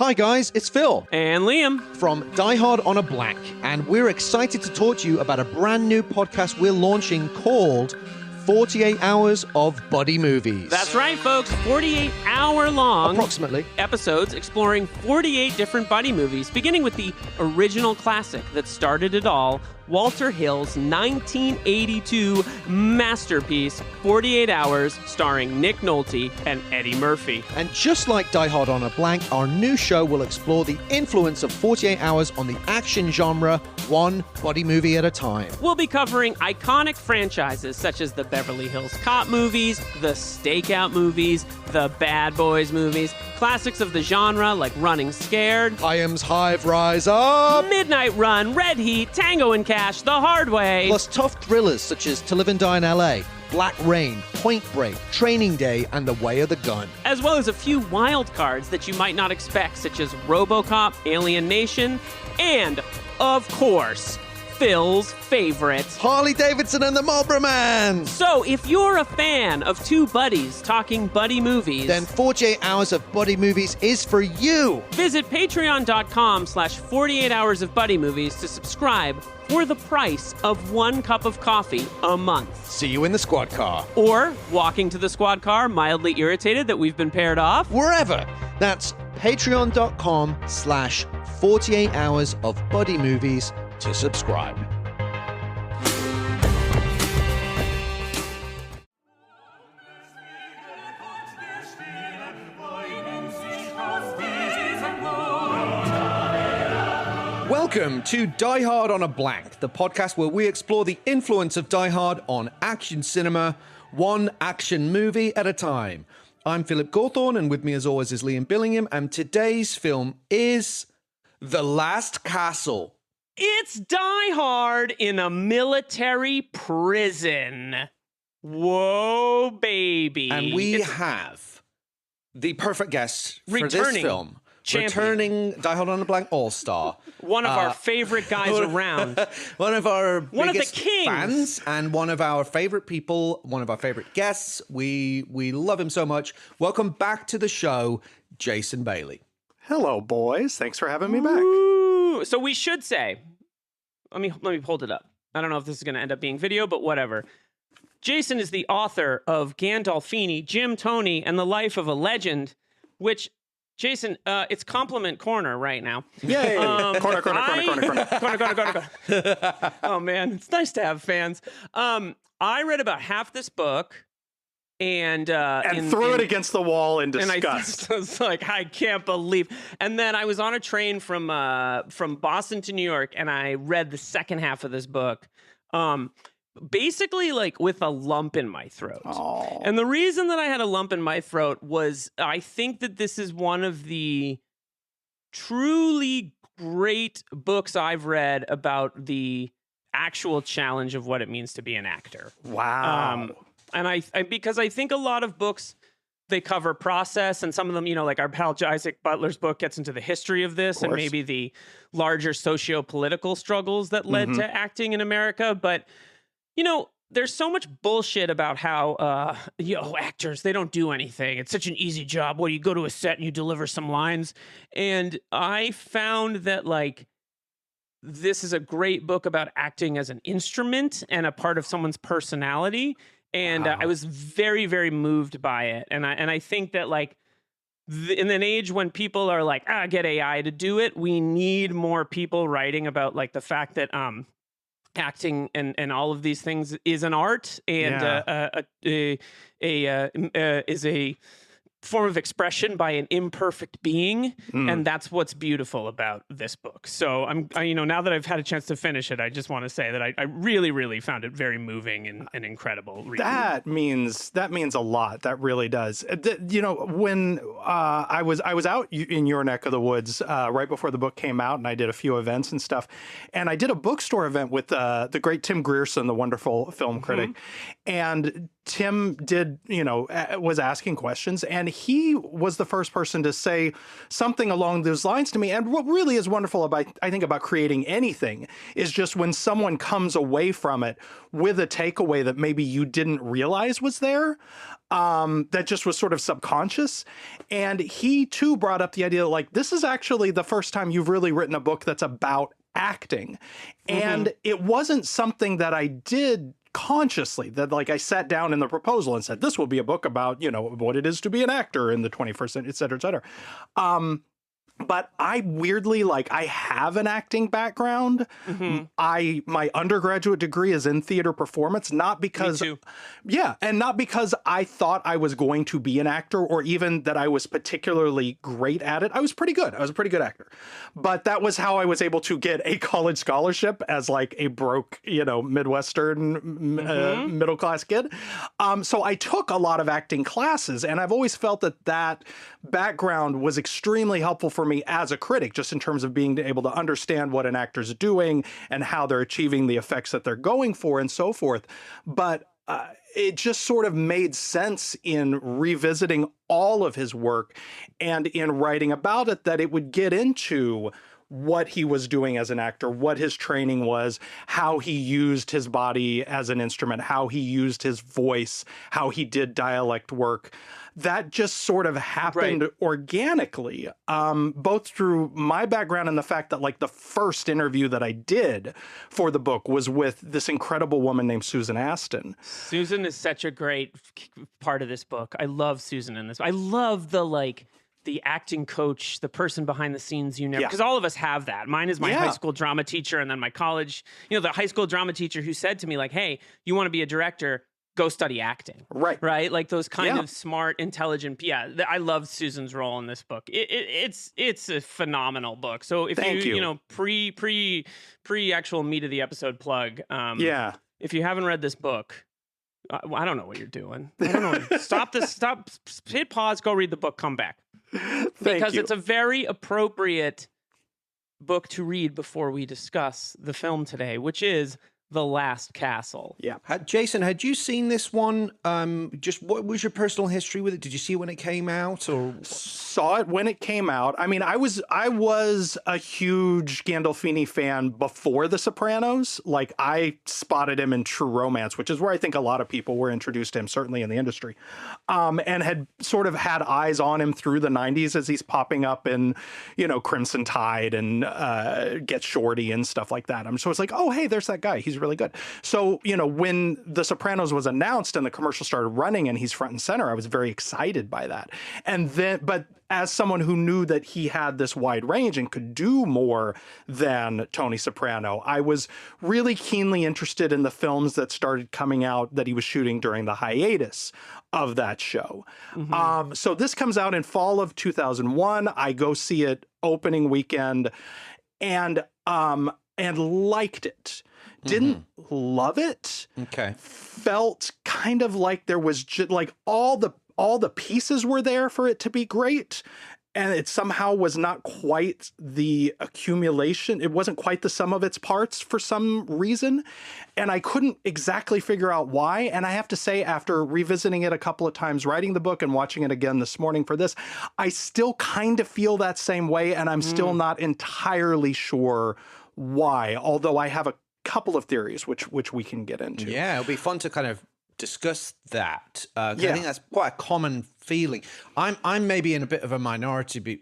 Hi guys, it's Phil And Liam from Die Hard on a Blank, and we're excited to talk to you about a brand new podcast we're launching called 48 Hours of Buddy Movies. That's right, folks. 48-hour-long approximately episodes exploring 48 different buddy movies, beginning with the original classic that started it all, Walter Hill's 1982 masterpiece, 48 Hours, starring Nick Nolte and Eddie Murphy. And just like Die Hard on a Blank, our new show will explore the influence of 48 Hours on the action genre, one buddy movie at a time. We'll be covering iconic franchises such as the Beverly Hills Cop movies, the Stakeout movies, the Bad Boys movies, classics of the genre like Running Scared, Hyams Hive Rise Up, Midnight Run, Red Heat, Tango and Cash, The Hard Way, plus tough thrillers such as To Live and Die in LA, Black Rain, Point Break, Training Day, and The Way of the Gun. as well as a few wild cards that you might not expect, such as RoboCop, Alien Nation, and, of course, Phil's favorite, Harley Davidson and the Marlboro Man. So, if you're a fan of two buddies talking buddy movies, Then 48 Hours of Buddy Movies is for you. visit patreon.com/48 hours of buddy movies to subscribe for the price of 1 cup of coffee a month. See you in the squad car. Or walking to the squad car, mildly irritated that we've been paired off. Wherever. That's patreon.com/48 hours of buddy movies to subscribe. Welcome to Die Hard on a Blank, the podcast where we explore the influence of Die Hard on action cinema, one action movie at a time. I'm Philip Gawthorne, and with me as always is Liam Billingham, and today's film is The Last Castle. It's Die Hard in a military prison. Whoa, baby. And we have the perfect guest for this Returning film. champion. Returning Die Hard on a Blank All-Star. One of our favorite guys around. One of our One of the biggest kings. fans and one of our favorite people, one of our favorite guests. We love him so much. Welcome back to the show, Jason Bailey. Hello, boys. Thanks for having me back. Ooh, so we should say, let me hold it up. I don't know if this is going to end up being video, but whatever. Jason is the author of Gandolfini, Jim Toney, and the Life of a Legend, which, Jason, it's compliment corner right now. Yay! Corner. Corner. Oh, man, it's nice to have fans. I read about half this book. And threw it against the wall in disgust. And I was like, I can't believe. And then I was on a train from Boston to New York, and I read the second half of this book, basically like with a lump in my throat. Oh. And the reason that I had a lump in my throat was I think that this is one of the truly great books I've read about the actual challenge of what it means to be an actor. Wow. And I because I think a lot of books, they cover process, and some of them, like our pal Isaac Butler's book gets into the history of this and maybe the larger socio-political struggles that led to acting in America. But, there's so much bullshit about how, actors, they don't do anything. It's such an easy job. Well, you go to a set and you deliver some lines. And I found that, this is a great book about acting as an instrument and a part of someone's personality. And I was very, very moved by it. And I think that, in an age when people are like, get AI to do it, we need more people writing about, the fact that acting and all of these things is an art and is a form of expression by an imperfect being, and that's what's beautiful about this book. So now that I've had a chance to finish it, I just want to say that I really, really found it very moving and incredible. That means a lot. That really does. When I was out in your neck of the woods right before the book came out, and I did a few events and stuff, and I did a bookstore event with the great Tim Grierson, the wonderful film critic, and Tim was asking questions, and he was the first person to say something along those lines to me. And what really is wonderful about, I think, about creating anything is just when someone comes away from it with a takeaway that maybe you didn't realize was there, that just was sort of subconscious. And he too brought up the idea that, like, this is actually the first time you've really written a book that's about acting. And it wasn't something that I did consciously, that like I sat down in the proposal and said, this will be a book about, you know, what it is to be an actor in the 21st century, et cetera, et cetera. But I weirdly, like, I have an acting background. My undergraduate degree is in theater performance, not because, Me too. yeah, and not because I thought I was going to be an actor or even that I was particularly great at it. I was pretty good. I was a pretty good actor. But that was how I was able to get a college scholarship as like a broke, you know, Midwestern middle class kid. So I took a lot of acting classes, and I've always felt that that background was extremely helpful for me as a critic, just in terms of being able to understand what an actor's doing and how they're achieving the effects that they're going for and so forth. But it just sort of made sense in revisiting all of his work and in writing about it that it would get into what he was doing as an actor, what his training was, how he used his body as an instrument, how he used his voice, how he did dialect work. That just sort of happened organically, both through my background and the fact that, like, the first interview that I did for the book was with this incredible woman named Susan Aston. Susan is such a great part of this book. I love Susan in this. I love the acting coach, the person behind the scenes you never, because all of us have that. Mine is my high school drama teacher, and then my college, you know, the high school drama teacher who said to me, like, hey, you want to be a director, go study acting. Right. Like those kind of smart, intelligent. Yeah. I love Susan's role in this book. It's a phenomenal book. So if you know, pre actual meat of the episode plug. If you haven't read this book, I don't know what you're doing. I don't know. Stop, hit pause, go read the book, come back. Because it's a very appropriate book to read before we discuss the film today, which is The Last Castle. Yeah. Jason, had you seen this one? Just what was your personal history with it? Did you see it when it came out, or saw it when it came out? I mean, I was a huge Gandolfini fan before The Sopranos. Like, I spotted him in True Romance, which is where I think a lot of people were introduced to him, certainly in the industry, and had sort of had eyes on him through the 90s as he's popping up in, you know, Crimson Tide and Get Shorty and stuff like that. So it's like, oh, hey, there's that guy. He's really good. So, you know, when The Sopranos was announced and the commercial started running and he's front and center, I was very excited by that. And then, but as someone who knew that he had this wide range and could do more than Tony Soprano, I was really keenly interested in the films that started coming out that he was shooting during the hiatus of that show. So this comes out in fall of 2001. I go see it opening weekend and liked it. Didn't love it. Okay. Felt kind of like there was just like all the pieces were there for it to be great, and it somehow was not quite the accumulation. It wasn't quite the sum of its parts for some reason, and I couldn't exactly figure out why. And I have to say, after revisiting it a couple of times, writing the book and watching it again this morning for this, I still kind of feel that same way, and I'm still not entirely sure why, although I have a couple of theories which we can get into. Yeah, it'll be fun to kind of discuss that. I think that's quite a common feeling. I'm maybe in a bit of a minority,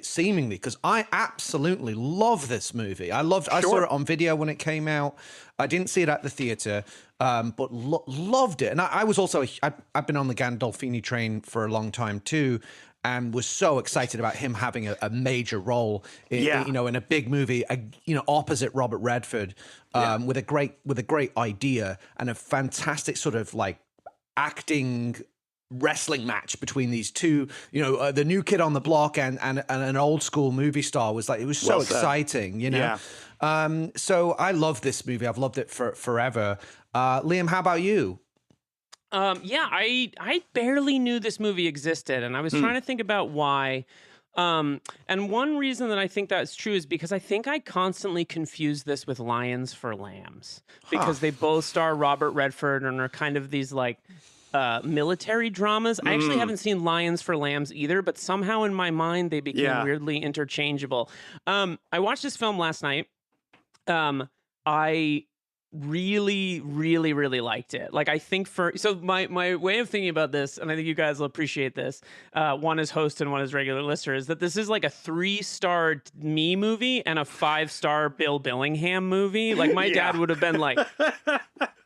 seemingly, because I absolutely love this movie. I saw it on video when it came out. I didn't see it at the theater, but loved it. And I was also I've been on the Gandolfini train for a long time too, and was so excited about him having a major role in, you know, in a big movie, you know, opposite Robert Redford, with a great idea and a fantastic sort of like acting wrestling match between these two, you know, the new kid on the block and an old school movie star. Was like, it was so exciting, you know. So I love this movie. I've loved it forever. Liam, how about you? I barely knew this movie existed, and I was trying to think about why. And one reason that I think that's true is because I think I constantly confuse this with Lions for Lambs, because they both star Robert Redford and are kind of these like military dramas. I actually haven't seen Lions for Lambs either, but somehow in my mind they became weirdly interchangeable. I watched this film last night. I really, really, really liked it. Like, I think my way of thinking about this, and I think you guys will appreciate this, one as host and one as regular listener, is that this is like a 3-star me movie and a 5-star Bill Billingham movie. Like, my dad would have been like,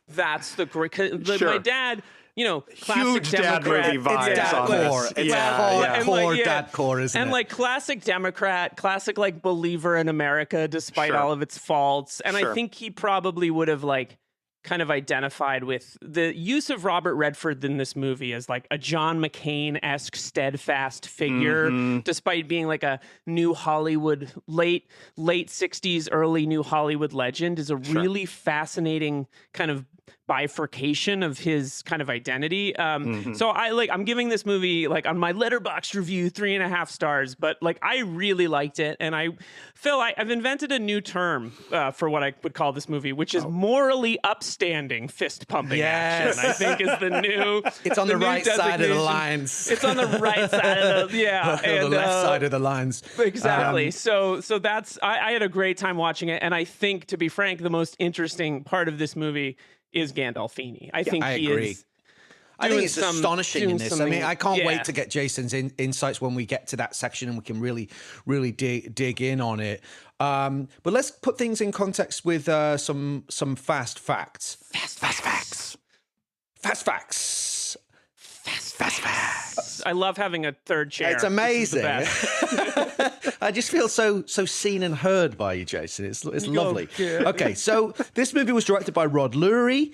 that's the great, my dad, you know, classic huge Democrat. dad movie vibes. It's dad core. It's hardcore dad core, isn't it? And like classic Democrat, classic like believer in America despite all of its faults. And I think he probably would have like kind of identified with the use of Robert Redford in this movie as like a John McCain-esque steadfast figure, despite being like a new Hollywood, late 60s, early new Hollywood legend, is a really fascinating kind of bifurcation of his kind of identity. So I'm giving this movie, like, on my Letterboxd review, 3.5 stars, but like I really liked it. And I've invented a new term for what I would call this movie, which is morally upstanding fist pumping action. I think is the new. It's on the right side of the lines. It's on the right side of the and the left side of the lines. Exactly. So that's I had a great time watching it, and I think, to be frank, the most interesting part of this movie is Gandolfini. I think he agree. is. I think it's astonishing in this. I mean, I can't wait to yeah. get Jason's insights when we get to that section and we can really, really dig in on it. But let's put things in context with some fast facts. Fast facts. Fast facts. Fast facts. I love having a third chair. It's amazing. I just feel so seen and heard by you, Jason. It's lovely. Okay, so this movie was directed by Rod Lurie,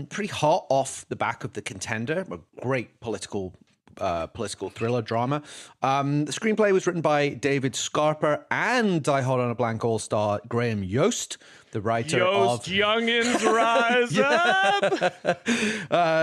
pretty hot off the back of The Contender, a great political thriller drama. The screenplay was written by David Scarper and Die Hard on a Blank all-star Graham Yost, the writer of Youngins Rise Up,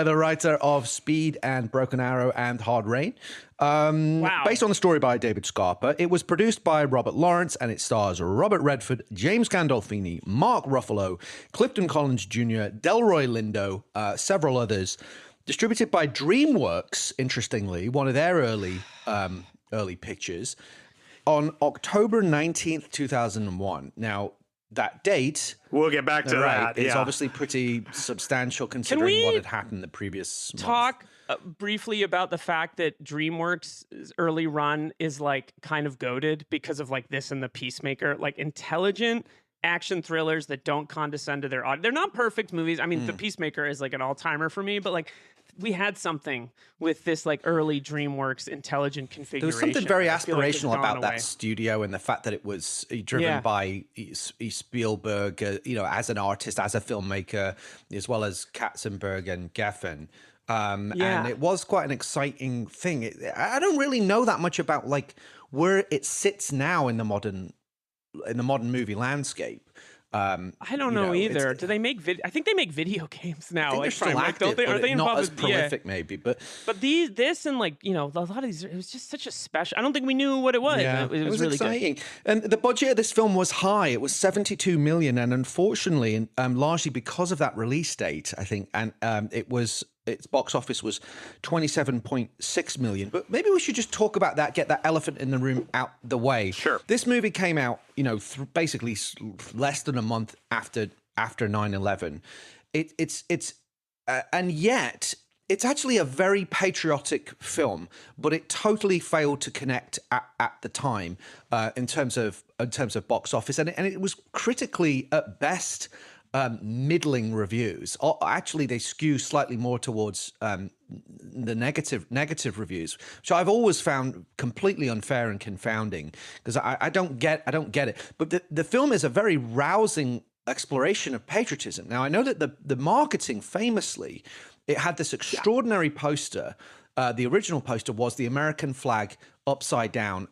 the writer of Speed and Broken Arrow and Hard Rain. Wow. Based on the story by David Scarper, it was produced by Robert Lawrence and it stars Robert Redford, James Gandolfini, Mark Ruffalo, Clifton Collins Jr., Delroy Lindo, several others. Distributed by DreamWorks, interestingly, one of their early pictures, on October 19th, 2001. Now, that date... We'll get back to that. It's obviously pretty substantial considering what had happened the previous month. Talk briefly about the fact that DreamWorks' early run is like kind of goated because of like this and The Peacemaker, like intelligent action thrillers that don't condescend to their audience. They're not perfect movies. I mean, The Peacemaker is like an all-timer for me, but like we had something with this like early DreamWorks intelligent configuration. There was something very aspirational about that studio and the fact that it was driven by Spielberg, as an artist, as a filmmaker, as well as Katzenberg and Geffen. And it was quite an exciting thing. I don't really know that much about like where it sits now in the modern movie landscape. I don't know either. Do they make I think they make video games now. I think they're still active, but are they not involved as prolific maybe. But this and like, a lot of these, it was just such a special, I don't think we knew what it was. Yeah, it was really exciting. Good. And the budget of this film was high. It was 72 million. And unfortunately, largely because of that release date, I think, and its box office was 27.6 million. But maybe we should just talk about that, get that elephant in the room out the way. Sure. This movie came out, basically less than a month after 9/11. And yet it's actually a very patriotic film, but it totally failed to connect at the time in terms of box office, and it was critically at best middling reviews. Actually, they skew slightly more towards the negative reviews, which I've always found completely unfair and confounding because I don't get it. But the film is a very rousing exploration of patriotism. Now, I know that the marketing famously, it had this extraordinary poster. The original poster was the American flag upside down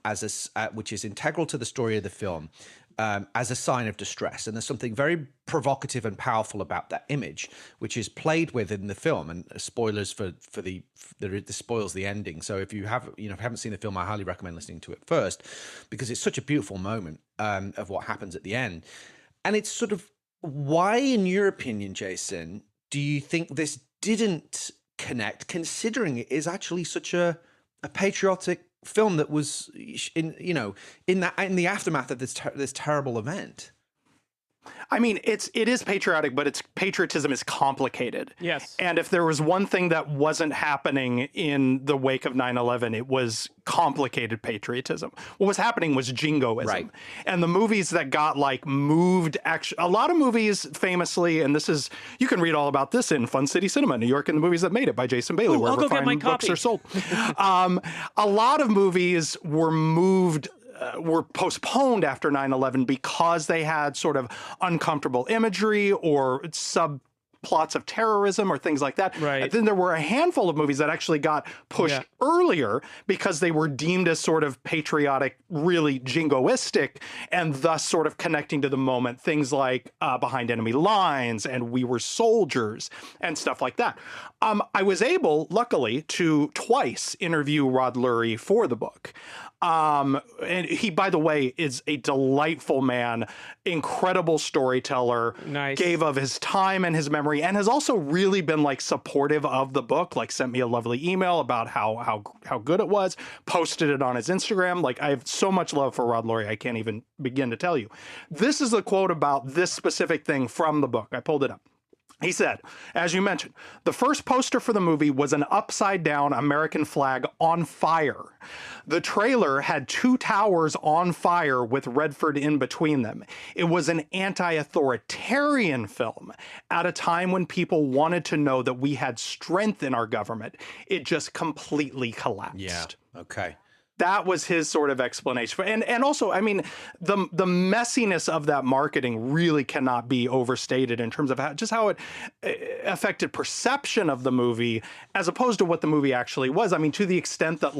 which is integral to the story of the film. As a sign of distress. And there's something very provocative and powerful about that image, which is played with in the film. And spoilers this spoils the ending. So if you haven't seen the film, I highly recommend listening to it first, because it's such a beautiful moment of what happens at the end. And it's sort of, why, in your opinion, Jason, do you think this didn't connect, considering it is actually such a patriotic film that was in the aftermath of this terrible event. I mean, it is patriotic, but its patriotism is complicated. Yes. And if there was one thing that wasn't happening in the wake of 9/11, it was complicated patriotism. What was happening was jingoism. Right. And the movies that got moved, actually, a lot of movies famously, and you can read all about this in Fun City Cinema, New York, and the movies that made it by Jason Bailey, I'll go get my books copy. are sold. A lot of movies were moved were postponed after 9/11 because they had sort of uncomfortable imagery or subplots of terrorism or things like that. Right. And then there were a handful of movies that actually got pushed earlier because they were deemed as sort of patriotic, really jingoistic, and thus sort of connecting to the moment. Things like Behind Enemy Lines and We Were Soldiers and stuff like that. I was able, luckily, to twice interview Rod Lurie for the book. And he, by the way, is a delightful man, incredible storyteller, Nice. gave of his time and his memory, and has also really been supportive of the book, sent me a lovely email about how good it was, posted it on his Instagram. I have so much love for Rod Lurie, I can't even begin to tell you. This is a quote about this specific thing from the book. I pulled it up. He said, as you mentioned, the first poster for the movie was an upside-down American flag on fire. The trailer had two towers on fire with Redford in between them. It was an anti-authoritarian film at a time when people wanted to know that we had strength in our government. It just completely collapsed. Yeah. Okay. That was his sort of explanation. And also, I mean, the messiness of that marketing really cannot be overstated in terms of how it affected perception of the movie as opposed to what the movie actually was. I mean, to the extent that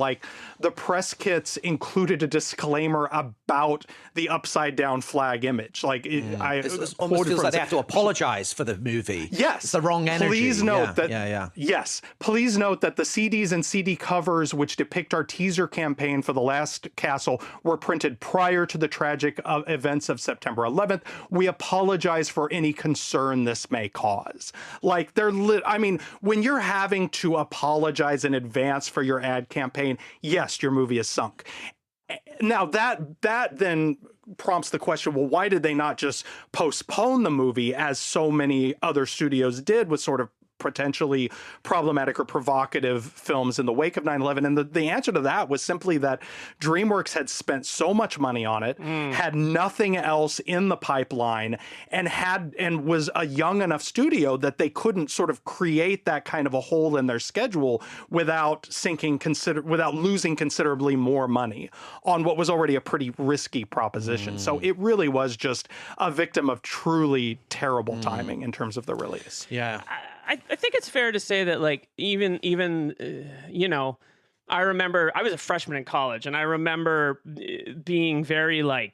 the press kits included a disclaimer about the upside down flag image. It almost feels like they have to apologize for the movie. Yes. It's the wrong energy. Please note that. Yeah. Yes. Please note that the CDs and CD covers which depict our teaser campaign for The Last Castle were printed prior to the tragic events of September 11th. We apologize for any concern this may cause. I mean, when you're having to apologize in advance for your ad campaign, yes, your movie is sunk. Now that then prompts the question, well, why did they not just postpone the movie as so many other studios did with sort of potentially problematic or provocative films in the wake of 9/11? And the answer to that was simply that DreamWorks had spent so much money on it, had nothing else in the pipeline, and was a young enough studio that they couldn't sort of create that kind of a hole in their schedule without losing considerably more money on what was already a pretty risky proposition. So it really was just a victim of truly terrible timing in terms of the release. Yeah. I think it's fair to say that even I remember I was a freshman in college and I remember being very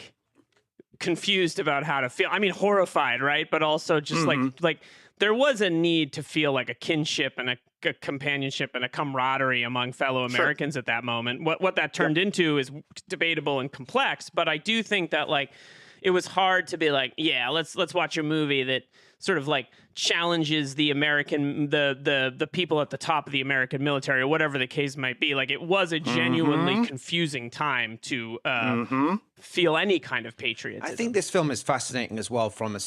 confused about how to feel. I mean, horrified, right? But also just like there was a need to feel a kinship and a companionship and a camaraderie among fellow Americans at that moment. What that turned into is debatable and complex, but I do think that it was hard to be let's watch a movie that sort of challenges the American, the people at the top of the American military or whatever the case might be. It was a genuinely confusing time to feel any kind of patriotism. I think this film is fascinating as well from a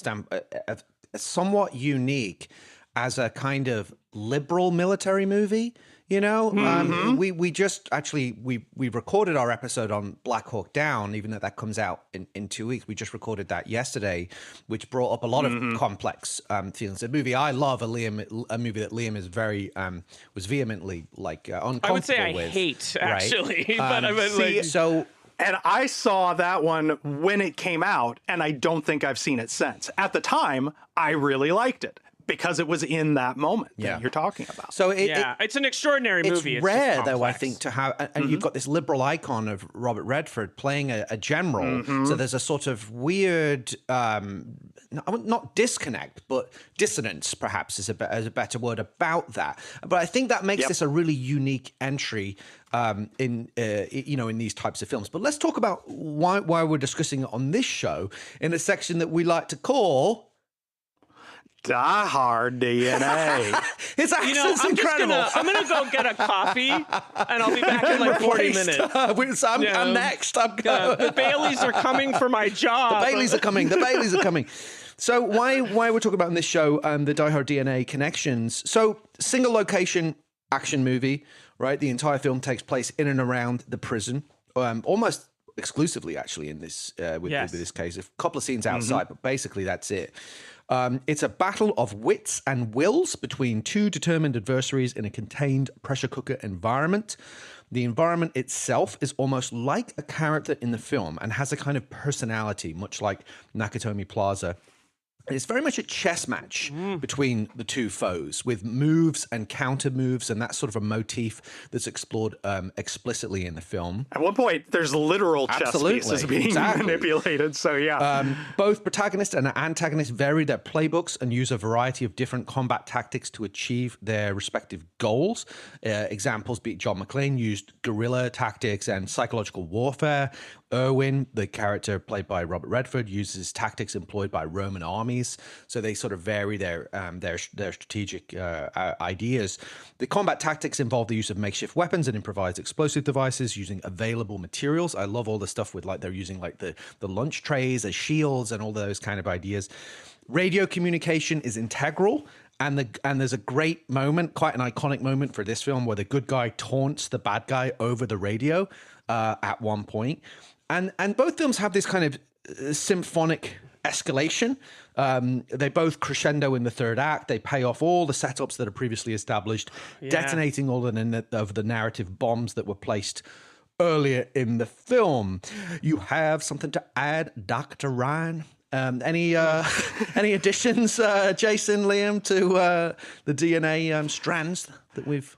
somewhat unique as a kind of liberal military movie. We just actually we recorded our episode on Black Hawk Down, even though that comes out in 2 weeks. We just recorded that yesterday, which brought up a lot of complex feelings. A movie I love, a movie that Liam is very was vehemently uncomfortable with. I would say I hate actually, but And I saw that one when it came out, and I don't think I've seen it since. At the time, I really liked it because it was in that moment that you're talking about. So it's an extraordinary movie. It's rare, though, I think, to have, and you've got this liberal icon of Robert Redford playing a general. So there's a sort of weird, not disconnect, but dissonance, perhaps, is a better word about that. But I think that makes this a really unique entry in these types of films. But let's talk about why we're discussing it on this show in a section that we like to call Die Hard DNA. His accent's incredible. I'm gonna go get a coffee, and I'll be back in like 40 minutes. I'm next. The Baileys are coming for my job. The Baileys are coming. The Baileys are coming. So why we're talking about in this show the Die Hard DNA connections. So single location action movie, right? The entire film takes place in and around the prison, almost exclusively actually in this with this case. A couple of scenes outside, but basically that's it. It's a battle of wits and wills between two determined adversaries in a contained pressure cooker environment. The environment itself is almost like a character in the film and has a kind of personality, much like Nakatomi Plaza. It's very much a chess match between the two foes with moves and counter moves, and that's sort of a motif that's explored explicitly in the film. At one point, there's literal chess pieces being manipulated, so yeah. Both protagonist and antagonist vary their playbooks and use a variety of different combat tactics to achieve their respective goals. Examples be John McClane used guerrilla tactics and psychological warfare. Irwin, the character played by Robert Redford, uses tactics employed by Roman armies, so they sort of vary their strategic ideas. The combat tactics involve the use of makeshift weapons and improvised explosive devices using available materials. I love all the stuff with like they're using like the lunch trays as shields and all those kind of ideas. Radio communication is integral. And there's a great moment, quite an iconic moment for this film, where the good guy taunts the bad guy over the radio at one point. And both films have this kind of symphonic escalation. They both crescendo in the third act. They pay off all the setups that are previously established, detonating all of the narrative bombs that were placed earlier in the film. You have something to add, Dr. Ryan? Any additions, Jason, Liam, to the DNA strands that we've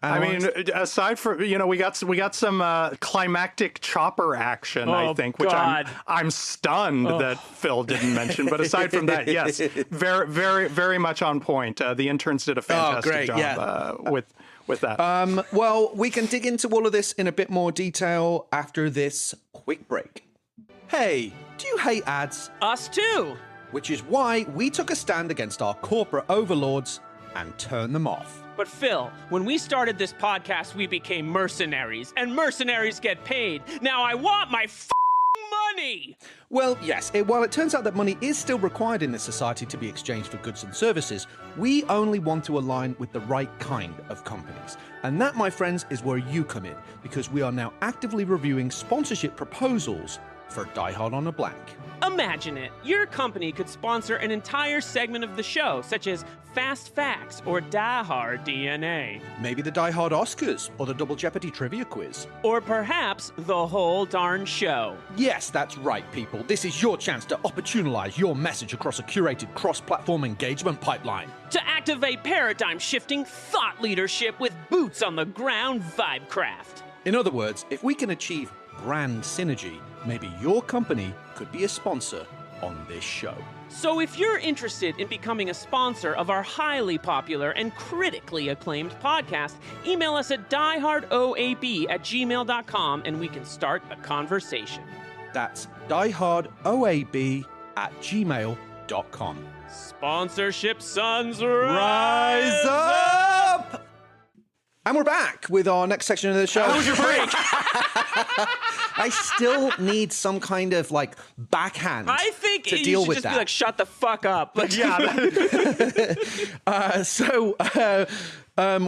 analyzed? I mean, aside from we got some climactic chopper action, I think, which I'm stunned that Phil didn't mention. But aside from that, yes, very, very, very much on point. The interns did a fantastic job with that. Well, we can dig into all of this in a bit more detail after this quick break. Hey, do you hate ads? Us too. Which is why we took a stand against our corporate overlords and turned them off. But Phil, when we started this podcast, we became mercenaries, and mercenaries get paid. Now I want my money! Well, yes, while it turns out that money is still required in this society to be exchanged for goods and services, we only want to align with the right kind of companies. And that, my friends, is where you come in, because we are now actively reviewing sponsorship proposals for Die Hard on a Blank. Imagine it. Your company could sponsor an entire segment of the show, such as Fast Facts or Die Hard DNA. Maybe the Die Hard Oscars or the Double Jeopardy trivia quiz. Or perhaps the whole darn show. Yes, that's right, people. This is your chance to opportunize your message across a curated cross-platform engagement pipeline. To activate paradigm-shifting thought leadership with boots-on-the-ground vibecraft. In other words, if we can achieve brand synergy, maybe your company could be a sponsor on this show. So if you're interested in becoming a sponsor of our highly popular and critically acclaimed podcast, email us at diehardoab@gmail.com and we can start a conversation. That's diehardoab@gmail.com. Sponsorship sons rise up! And we're back with our next section of the show. How was your break? I still need some kind of like backhand. I think to you deal should with just that. be like, shut the fuck up. Like,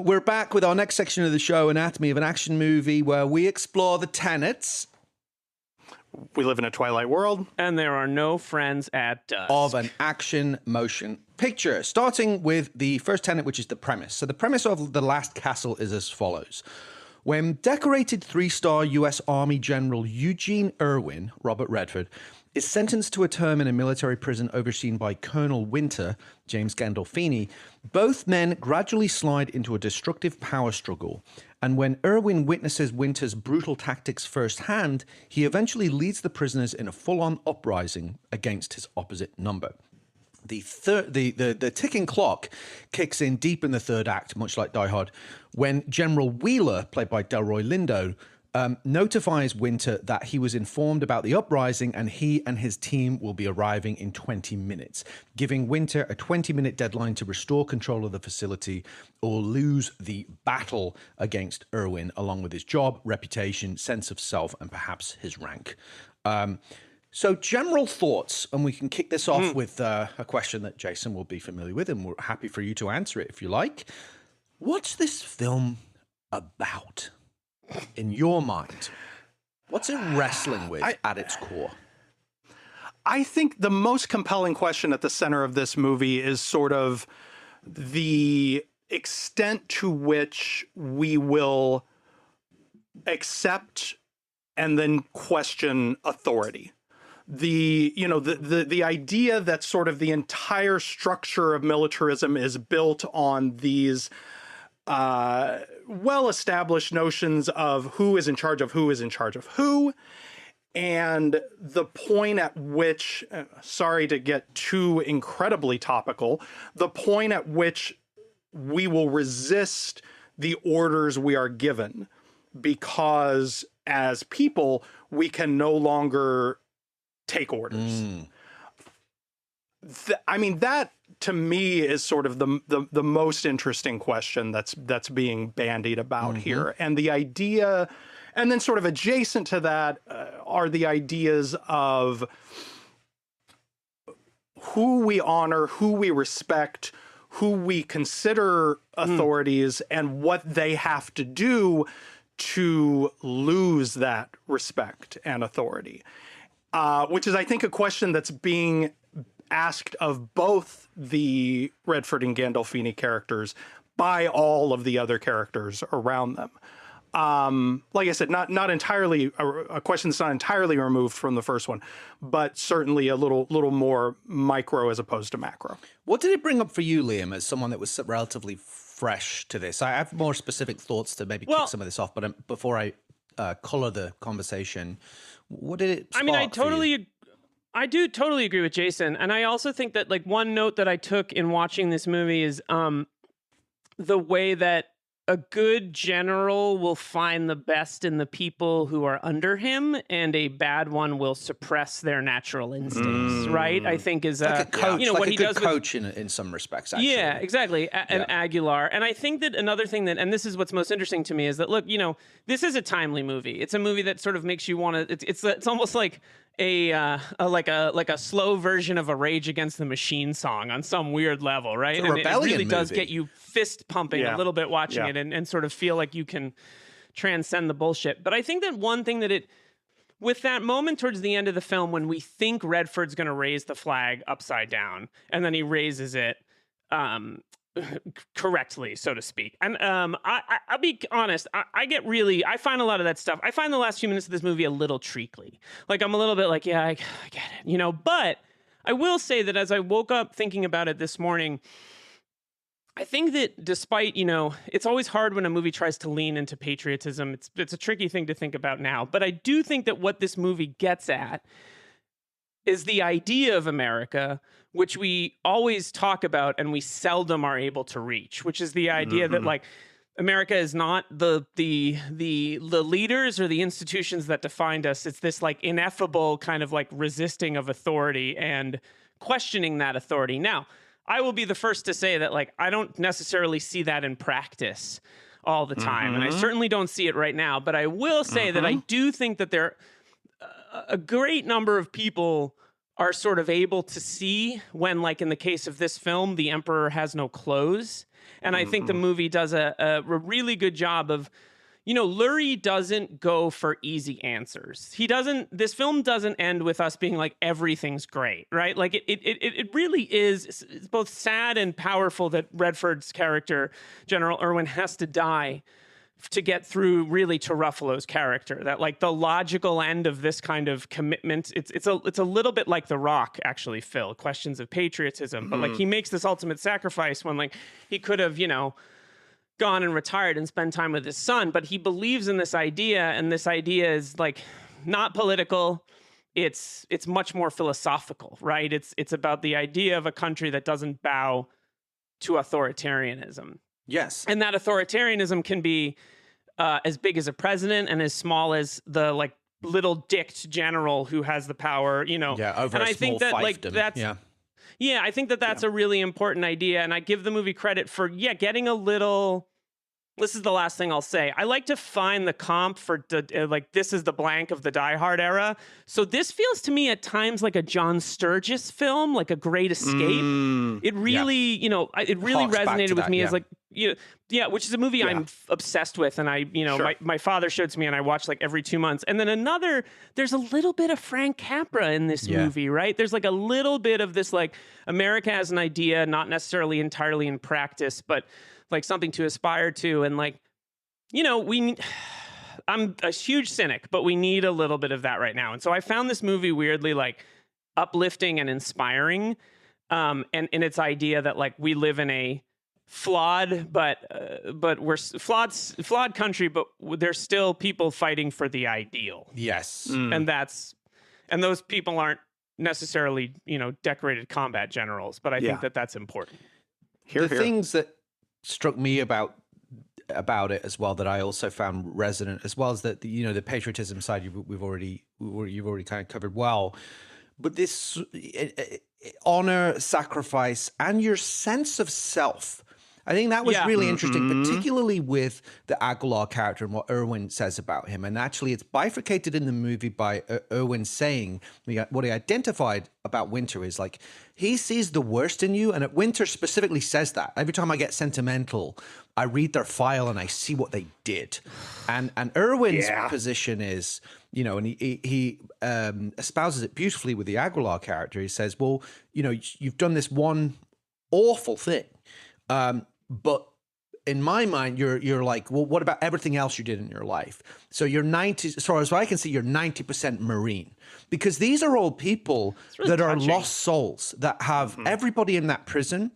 we're back with our next section of the show, Anatomy of an Action Movie, where we explore the tenets. We live in a twilight world. And there are no friends at dusk. Of an action motion picture, starting with the first tenet, which is the premise. So the premise of The Last Castle is as follows. When decorated 3-star U.S. Army General Eugene Irwin, Robert Redford, is sentenced to a term in a military prison overseen by Colonel Winter, James Gandolfini, both men gradually slide into a destructive power struggle. And when Irwin witnesses Winter's brutal tactics firsthand, he eventually leads the prisoners in a full-on uprising against his opposite number. The ticking clock kicks in deep in the third act, much like Die Hard, when General Wheeler, played by Delroy Lindo, notifies Winter that he was informed about the uprising and he and his team will be arriving in 20 minutes, giving Winter a 20-minute deadline to restore control of the facility or lose the battle against Irwin, along with his job, reputation, sense of self, and perhaps his rank. So general thoughts, and we can kick this off with a question that Jason will be familiar with, and we're happy for you to answer it if you like. What's this film about? In your mind, what's it wrestling with at its core? I think the most compelling question at the center of this movie is sort of the extent to which we will accept and then question authority. The idea that sort of the entire structure of militarism is built on these well-established notions of who is in charge of who is in charge of who, and the point at which, sorry to get too incredibly topical, the point at which we will resist the orders we are given because as people, we can no longer take orders. That to me is sort of the most interesting question that's being bandied about here. And the idea, and then sort of adjacent to that are the ideas of who we honor, who we respect, who we consider authorities, and what they have to do to lose that respect and authority. Which is, I think, a question that's being asked of both the Redford and Gandolfini characters by all of the other characters around them. Like I said, not entirely a question that's not entirely removed from the first one, but certainly a little more micro as opposed to macro. What did it bring up for you, Liam, as someone that was relatively fresh to this? I have more specific thoughts to maybe kick some of this off, but before I color the conversation, what did it spark I do totally agree with Jason. And I also think that, like, one note that I took in watching this movie is the way that a good general will find the best in the people who are under him, and a bad one will suppress their natural instincts. Right? I think is like a coach, what like he a good does coach in some respects. Actually. Yeah, exactly. An Aguilar. And I think that another thing that, and this is what's most interesting to me, is that, look, this is a timely movie. It's a movie that sort of makes you want to. It's almost like a slow version of a Rage Against the Machine song on some weird level, right? It's a and rebellion it really does movie. get you fist pumping a little bit watching it, and sort of feel like you can transcend the bullshit. But I think that one thing that with that moment towards the end of the film when we think Redford's going to raise the flag upside down, and then he raises it correctly, so to speak. And I'll be honest, I find a lot of that stuff. I find the last few minutes of this movie a little treacly. Like, I'm a little bit like, yeah, I get it, But I will say that as I woke up thinking about it this morning, I think that despite, it's always hard when a movie tries to lean into patriotism. It's a tricky thing to think about now. But I do think that what this movie gets at is the idea of America, which we always talk about and we seldom are able to reach, which is the idea that, like, America is not the leaders or the institutions that defined us. It's this, like, ineffable kind of, like, resisting of authority and questioning that authority. Now, I will be the first to say that, like, I don't necessarily see that in practice all the time. And I certainly don't see it right now. But I will say that I do think that a great number of people are sort of able to see when, like in the case of this film, the emperor has no clothes. And I think the movie does a really good job of, Lurie doesn't go for easy answers. This film doesn't end with us being like, everything's great, right? Like it really is. It's both sad and powerful that Redford's character, General Irwin, has to die to get through really to Ruffalo's character. That, like, the logical end of this kind of commitment, it's a little bit like The Rock, actually, Phil, questions of patriotism. But, like, he makes this ultimate sacrifice when, like, he could have, gone and retired and spend time with his son, but he believes in this idea, and this idea is, like, not political. It's much more philosophical, right? It's about the idea of a country that doesn't bow to authoritarianism. Yes. And that authoritarianism can be as big as a president and as small as the like little dicked general who has the power, Yeah, over and a I small think that like fiefdom. that's yeah, I think that that's a really important idea, and I give the movie credit for getting a little. This is the last thing I'll say. I like to find the comp for like this is the blank of the Die Hard era. So this feels to me at times like a John Sturges film, like A Great Escape. It really, it really Harks back resonated to with that, me yeah. as like, which is a movie I'm obsessed with, and I, Sure. my father showed it to me, and I watched like every 2 months. And then there's a little bit of Frank Capra in this movie, right? There's like a little bit of this like America has an idea, not necessarily entirely in practice, but like something to aspire to. And like, I'm a huge cynic, but we need a little bit of that right now. And so I found this movie weirdly like uplifting and inspiring. And in its idea that like we live in a flawed, but we're flawed country, but there's still people fighting for the ideal. Yes. And those people aren't necessarily, decorated combat generals, but I think that that's important. The things that struck me about it as well that I also found resonant, as well as that the patriotism side you've already kind of covered well, but this honor, sacrifice, and your sense of self. I think that was really interesting, particularly with the Aguilar character and what Irwin says about him. And actually, it's bifurcated in the movie by Irwin saying what he identified about Winter is like, he sees the worst in you. And Winter specifically says that. Every time I get sentimental, I read their file and I see what they did. And Irwin's position is, and he espouses it beautifully with the Aguilar character. He says, well, you've done this one awful thing. But in my mind, you're like, well, what about everything else you did in your life? So you're 90, as far as I can see, you're 90% Marine, because these are all people really that touching. are lost souls that have everybody in that prison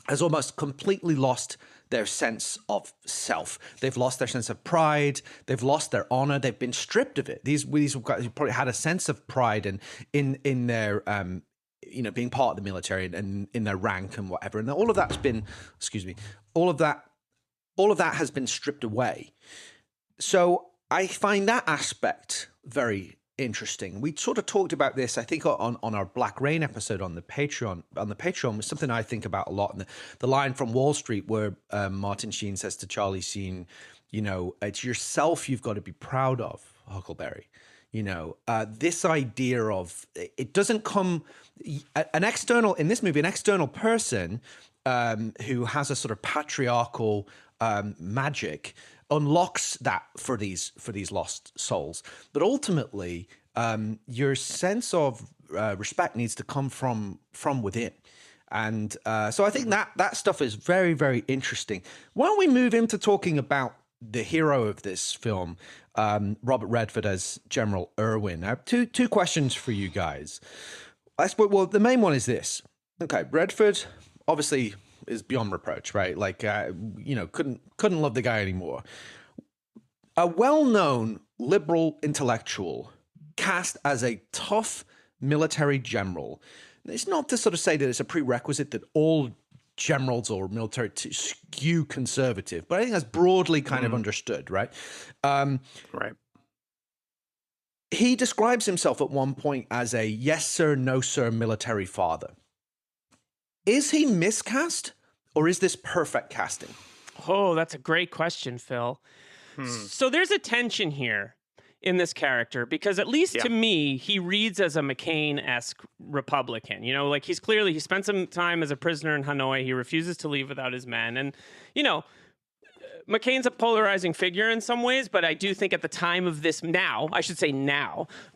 has almost completely lost their sense of self. They've lost their sense of pride. They've lost their honor. They've been stripped of it. These guys probably had a sense of pride in their being part of the military and in their rank and whatever. And all of that's been, all of that has been stripped away. So I find that aspect very interesting. We sort of talked about this, I think, on our Black Rain episode on the Patreon. On the Patreon was something I think about a lot. And the line from Wall Street where Martin Sheen says to Charlie Sheen, it's yourself you've got to be proud of, Huckleberry. This idea of it doesn't come an external person who has a sort of patriarchal magic unlocks that for these lost souls. But ultimately, your sense of respect needs to come from within. And so I think that stuff is very, very interesting. Why don't we move into talking about the hero of this film, Robert Redford as General Irwin? I have two questions for you guys. Well, the main one is this. Okay, Redford obviously is beyond reproach, right? Like, couldn't love the guy anymore. A well-known liberal intellectual cast as a tough military general. It's not to sort of say that it's a prerequisite that all generals or military to skew conservative, but I think that's broadly kind of understood, right? Right. He describes himself at one point as a yes sir, no sir military father. Is he miscast, or is this perfect casting? Oh, that's a great question, Phil. So there's a tension here in this character, because at least to me, he reads as a McCain-esque Republican. Like he spent some time as a prisoner in Hanoi. He refuses to leave without his men. And, McCain's a polarizing figure in some ways, but I do think at the time of this now,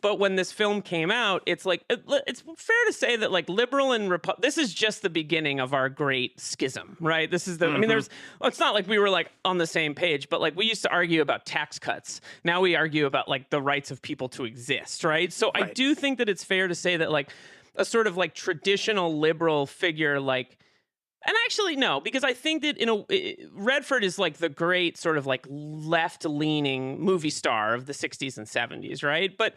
but when this film came out, it's like, it's fair to say that like liberal and this is just the beginning of our great schism, right? This is it's not like we were like on the same page, but like we used to argue about tax cuts. Now we argue about like the rights of people to exist, right? So I do think that it's fair to say that like a sort of like traditional liberal figure, like, and actually, no, because I think that Redford is like the great sort of like left-leaning movie star of the 60s and 70s, right? But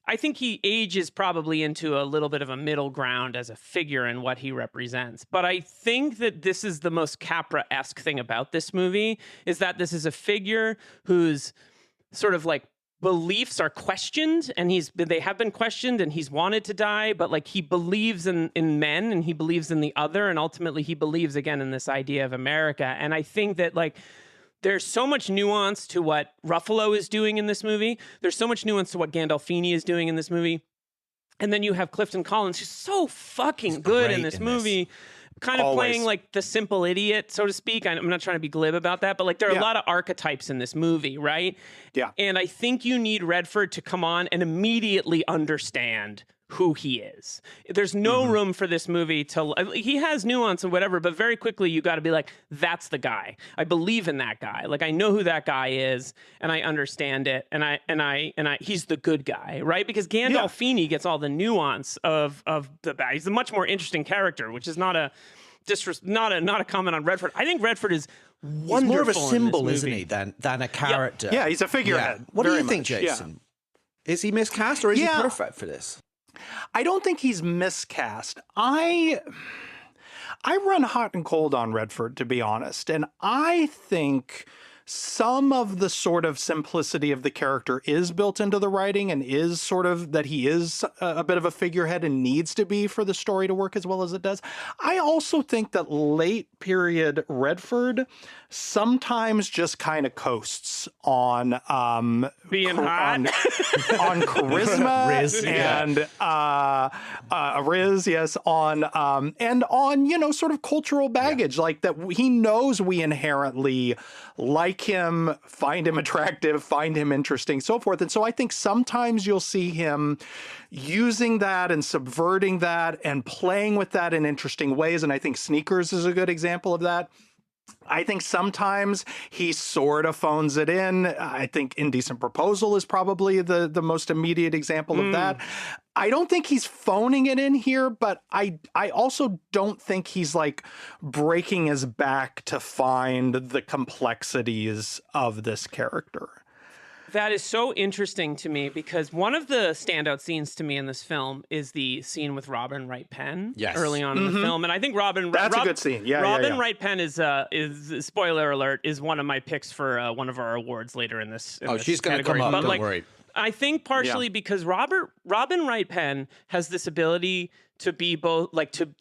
I think he ages probably into a little bit of a middle ground as a figure in what he represents. But I think that this is the most Capra-esque thing about this movie, is that this is a figure whose sort of like beliefs are questioned, and they have been questioned, and he's wanted to die, but like he believes in men, and he believes in the other, and ultimately he believes again in this idea of America. And I think that like there's so much nuance to what Ruffalo is doing in this movie. There's so much nuance to what Gandolfini is doing in this movie. And then you have Clifton Collins, who's so fucking good in this movie. Kind of Always. playing like the simple idiot, so to speak. I'm not trying to be glib about that, but like there are a lot of archetypes in this movie, right? Yeah. And I think you need Redford to come on and immediately understand who he is. There's no room for this movie to, he has nuance and whatever, but very quickly you got to be like, that's the guy. I believe in that guy. Like I know who that guy is, and I understand it, and I he's the good guy, right? Because Gandolfini gets all the nuance of the bad. He's a much more interesting character, which is not a comment on Redford. I think Redford is wonderful. He's more of a symbol, in this isn't movie. he, than a character? Yeah, he's a figurehead. What do you very think, much. Jason? Is he miscast, or is he perfect for this? I don't think he's miscast. I run hot and cold on Redford, to be honest. And I think some of the sort of simplicity of the character is built into the writing, and is sort of that he is a bit of a figurehead and needs to be for the story to work as well as it does. I also think that late period Redford sometimes just kind of coasts on being hot, on charisma Riz, and Riz, yes, on and on sort of cultural baggage, like that he knows we inherently like him, find him attractive, find him interesting, so forth. And so I think sometimes you'll see him using that and subverting that and playing with that in interesting ways. And I think Sneakers is a good example of that. I think sometimes he sort of phones it in. I think Indecent Proposal is probably the most immediate example of that. I don't think he's phoning it in here, but I also don't think he's like breaking his back to find the complexities of this character. That is so interesting to me, because one of the standout scenes to me in this film is the scene with Robin Wright Penn early on in the film. And I think That's a good scene. Yeah, Robin Wright Penn is spoiler alert, is one of my picks for one of our awards later in this. She's going to come up. Don't worry. I think partially because Robin Wright Penn has this ability to be both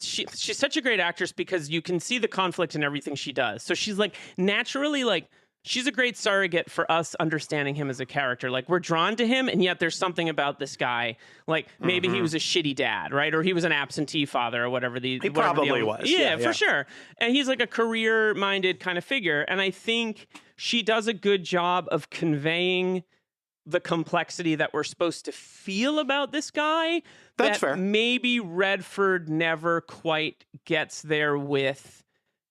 she's such a great actress because you can see the conflict in everything she does. So she's like naturally she's a great surrogate for us understanding him as a character. Like we're drawn to him, and yet there's something about this guy. Like maybe he was a shitty dad, right? Or he was an absentee father, or whatever he probably was. Yeah, for sure. And he's like a career-minded kind of figure. And I think she does a good job of conveying the complexity that we're supposed to feel about this guy. That's fair. Maybe Redford never quite gets there with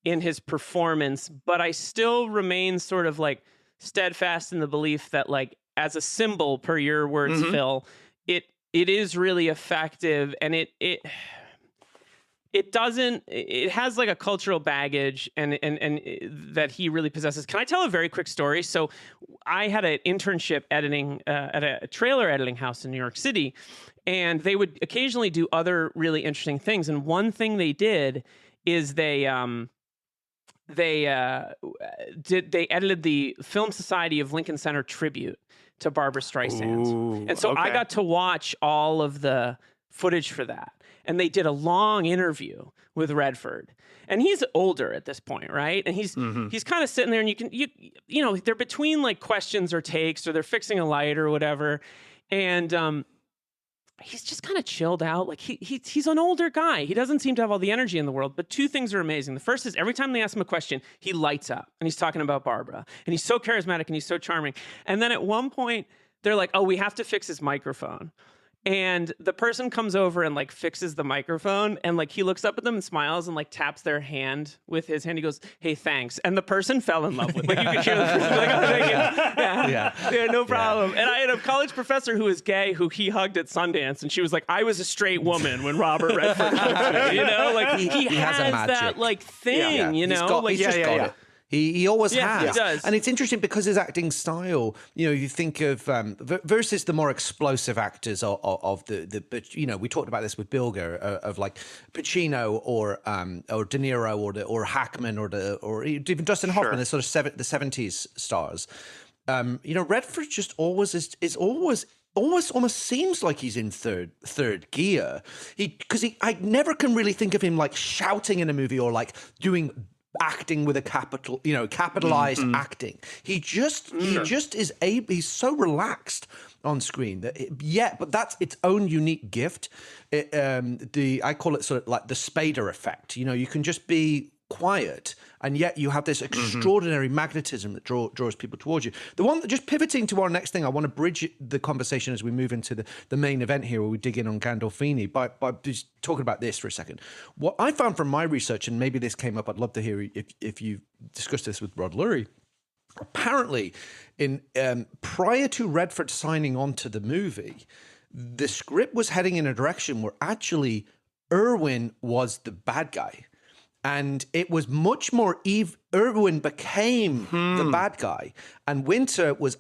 in his performance, but I still remain sort of like steadfast in the belief that like as a symbol, per your words, Phil, it is really effective, and it has like a cultural baggage and that he really possesses. Can I tell a very quick story? So I had an internship editing at a trailer editing house in New York City, and they would occasionally do other really interesting things. And one thing they did is they edited the Film Society of Lincoln Center tribute to Barbra Streisand. And so I got to watch all of the footage for that. And they did a long interview with Redford. And he's older at this point, right? And he's kind of sitting there, and you know, they're between like questions or takes, or they're fixing a light or whatever. And he's just kind of chilled out. Like he's an older guy. He doesn't seem to have all the energy in the world. But two things are amazing. The first is every time they ask him a question, he lights up, and he's talking about Barbara. And he's so charismatic, and he's so charming. And then at one point, they're like, "Oh, we have to fix his microphone." And the person comes over and like fixes the microphone, and like he looks up at them and smiles and like taps their hand with his hand. He goes, "Hey, thanks." And the person fell in love with him. Like you could hear the person like, "Oh, thank you." Yeah, no problem. And I had a college professor who was gay who he hugged at Sundance, and she was like, "I was a straight woman when Robert Redford hugged me." You know, like he has a magic. that like thing. You know, He's just got it. He always has. He does. And it's interesting because his acting style, you think of versus the more explosive actors of the we talked about this with Bilger of like Pacino or De Niro or Hackman or even Dustin Hoffman, the sort of the 70s stars. Redford just always is always almost seems like he's in third gear. I never can really think of him like shouting in a movie or like doing acting with a capitalized acting. He just is he's so relaxed on screen but that's its own unique gift. I call it sort of like the Spader effect. You can just be quiet and yet you have this extraordinary magnetism that draws people towards you. The one that, just pivoting to our next thing, I want to bridge the conversation as we move into the main event here, where we dig in on Gandolfini by just talking about this for a second. What I found from my research, and maybe this came up, I'd love to hear if you discussed this with Rod Lurie. Apparently, in prior to Redford signing on to the movie, the script was heading in a direction where actually Irwin was the bad guy. And it was much more Irwin became the bad guy, and Winter was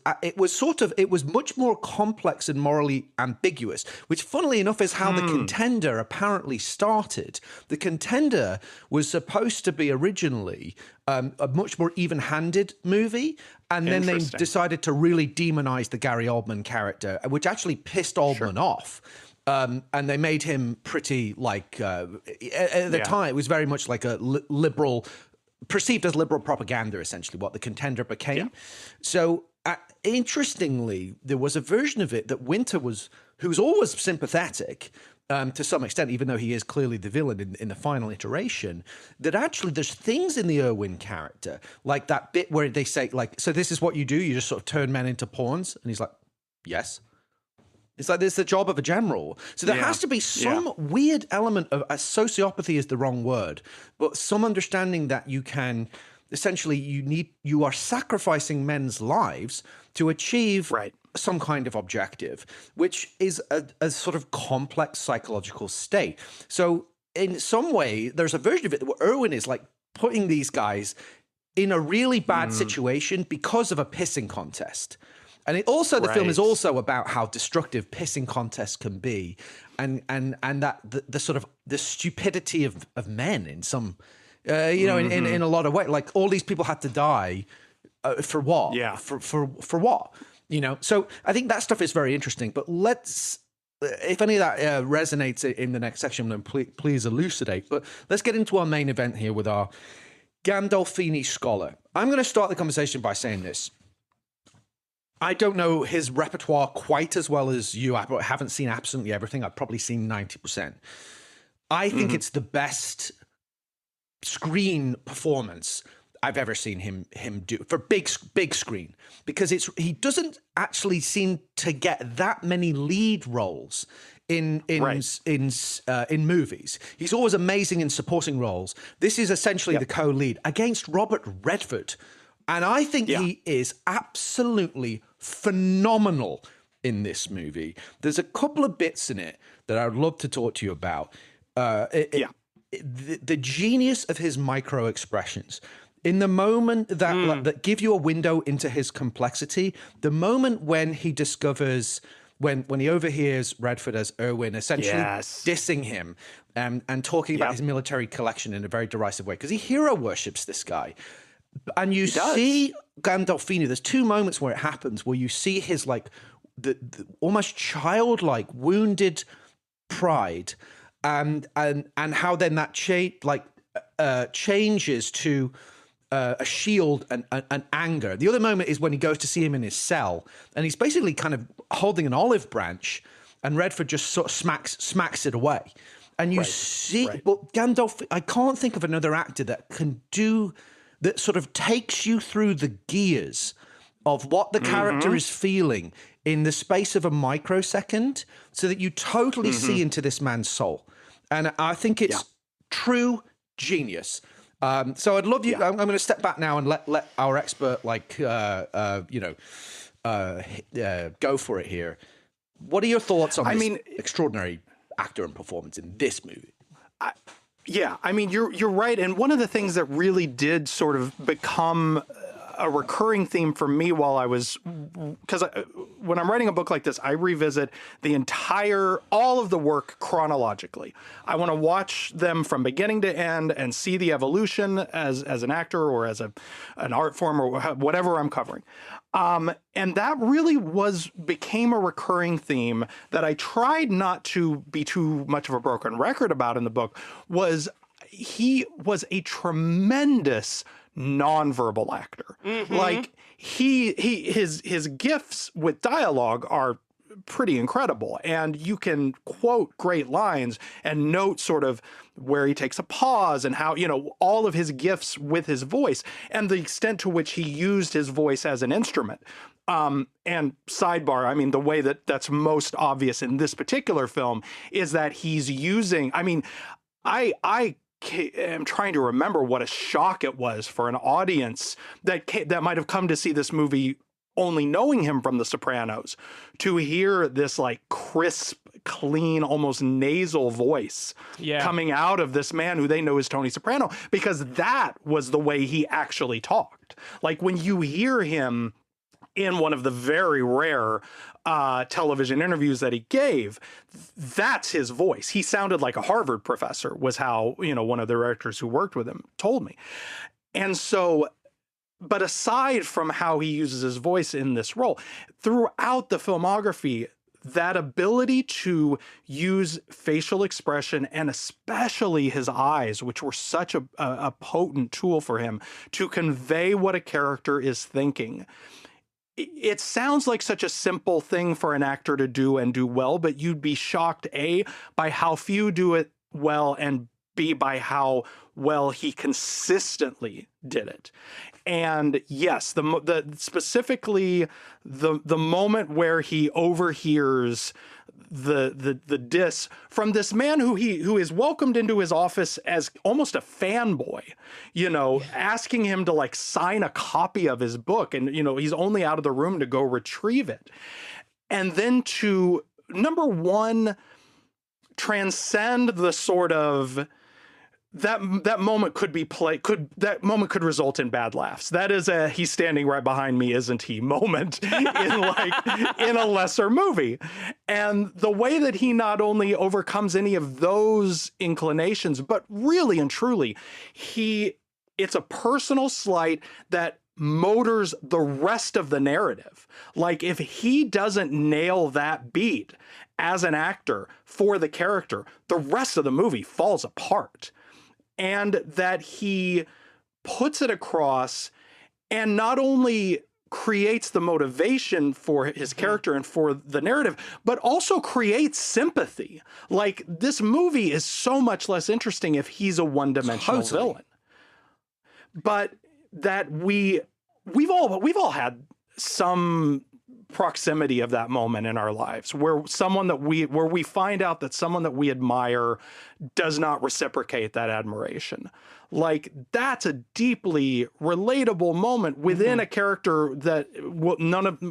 much more complex and morally ambiguous, which funnily enough is how The Contender apparently started. The Contender was supposed to be originally a much more even-handed movie, and then they decided to really demonize the Gary Oldman character, which actually pissed Oldman off. And they made him pretty like at the time it was very much like a liberal, perceived as liberal propaganda, essentially what The Contender became. Yeah. So interestingly, there was a version of it that Winter who was always sympathetic to some extent, even though he is clearly the villain in the final iteration, that actually there's things in the Irwin character, like that bit where they say like, so this is what you do, you just sort of turn men into pawns, and he's like, yes. It's like, this is the job of a general. So there has to be some weird element of sociopathy is the wrong word, but some understanding that you can essentially, you are sacrificing men's lives to achieve some kind of objective, which is a sort of complex psychological state. So in some way, there's a version of it where Irwin is like putting these guys in a really bad situation because of a pissing contest. And the film is also about how destructive pissing contests can be, and that the sort of the stupidity of men in some, in a lot of ways. Like all these people had to die for what? Yeah. For what? So I think that stuff is very interesting. But if any of that resonates in the next section, then please elucidate. But let's get into our main event here with our Gandolfini scholar. I'm going to start the conversation by saying this. I don't know his repertoire quite as well as you. I haven't seen absolutely everything. I've probably seen 90%. I think it's the best screen performance I've ever seen him do for big screen, because he doesn't actually seem to get that many lead roles in movies. He's always amazing in supporting roles. This is essentially the co-lead against Robert Redford. And I think he is absolutely phenomenal in this movie. There's a couple of bits in it that I would love to talk to you about. The genius of his micro expressions. In the moment that give you a window into his complexity, the moment when he discovers, when he overhears Redford as Irwin essentially dissing him and talking about his military collection in a very derisive way, because he hero worships this guy. And you see Gandolfini, there's two moments where it happens, where you see his like the almost childlike wounded pride, and how then that changes to a shield and anger. The other moment is when he goes to see him in his cell, and he's basically kind of holding an olive branch, and Redford just sort of smacks it away. And you see, but Gandolfini, I can't think of another actor that can do that, sort of takes you through the gears of what the character is feeling in the space of a microsecond, so that you totally see into this man's soul. And I think it's true genius. So I'd love you. I'm going to step back now and let our expert go for it here. What are your thoughts on this extraordinary actor and performance in this movie? Yeah, I mean, you're right. And one of the things that really did sort of become a recurring theme for me while I was, because when I'm writing a book like this, I revisit all of the work chronologically. I want to watch them from beginning to end and see the evolution as an actor or as an art form or whatever I'm covering. And that really became a recurring theme that I tried not to be too much of a broken record about in the book. He was a tremendous nonverbal actor. Mm-hmm. Like his gifts with dialogue are pretty incredible, and you can quote great lines and note sort of where he takes a pause and how, all of his gifts with his voice and the extent to which he used his voice as an instrument. And sidebar, I mean, the way that's most obvious in this particular film is that he's using, I mean, I am trying to remember what a shock it was for an audience that might have come to see this movie only knowing him from The Sopranos, to hear this like crisp, clean, almost nasal voice coming out of this man who they know is Tony Soprano, because that was the way he actually talked. Like when you hear him in one of the very rare television interviews that he gave, that's his voice. He sounded like a Harvard professor, was how, one of the directors who worked with him told me. And so, but aside from how he uses his voice in this role, throughout the filmography, that ability to use facial expression and especially his eyes, which were such a potent tool for him to convey what a character is thinking. It sounds like such a simple thing for an actor to do and do well, but you'd be shocked, A, by how few do it well, and B, by how well he consistently did it. And yes, specifically the moment where he overhears the diss from this man who is welcomed into his office as almost a fanboy, asking him to like sign a copy of his book, and he's only out of the room to go retrieve it. And then to, number one, transcend the sort of that moment could result in bad laughs. That is a he's standing right behind me, isn't he moment in a lesser movie. And the way that he not only overcomes any of those inclinations, but really and truly, it's a personal slight that motors the rest of the narrative. Like if he doesn't nail that beat as an actor for the character, the rest of the movie falls apart. And that he puts it across and not only creates the motivation for his character and for the narrative, but also creates sympathy. Like this movie is so much less interesting if he's a one-dimensional villain. But that we've all had some proximity of that moment in our lives where we find out that someone that we admire does not reciprocate that admiration. Like that's a deeply relatable moment within a character that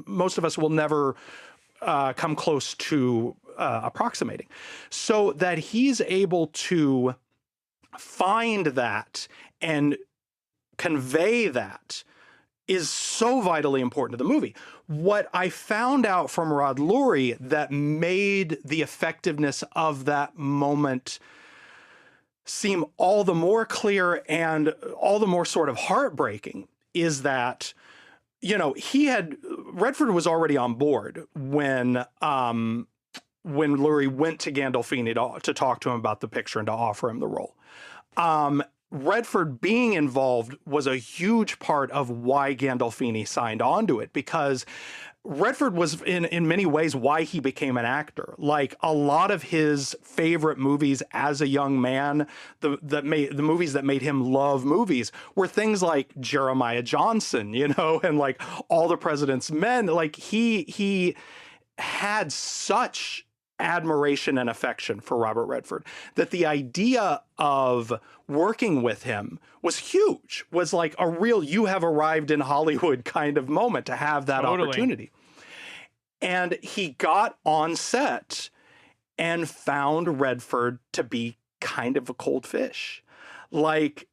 most of us will never come close to approximating. So that he's able to find that and convey that is so vitally important to the movie. What I found out from Rod Lurie that made the effectiveness of that moment seem all the more clear and all the more sort of heartbreaking is that, Redford was already on board when Lurie went to Gandolfini to talk to him about the picture and to offer him the role. Redford being involved was a huge part of why Gandolfini signed on to it, because Redford was in many ways why he became an actor. Like a lot of his favorite movies as a young man, the movies that made him love movies were things like Jeremiah Johnson, and like All the President's Men. Like he had such admiration and affection for Robert Redford that the idea of working with him was huge, was like a real you have arrived in Hollywood kind of moment to have that opportunity. And he got on set and found Redford to be kind of a cold fish. Like,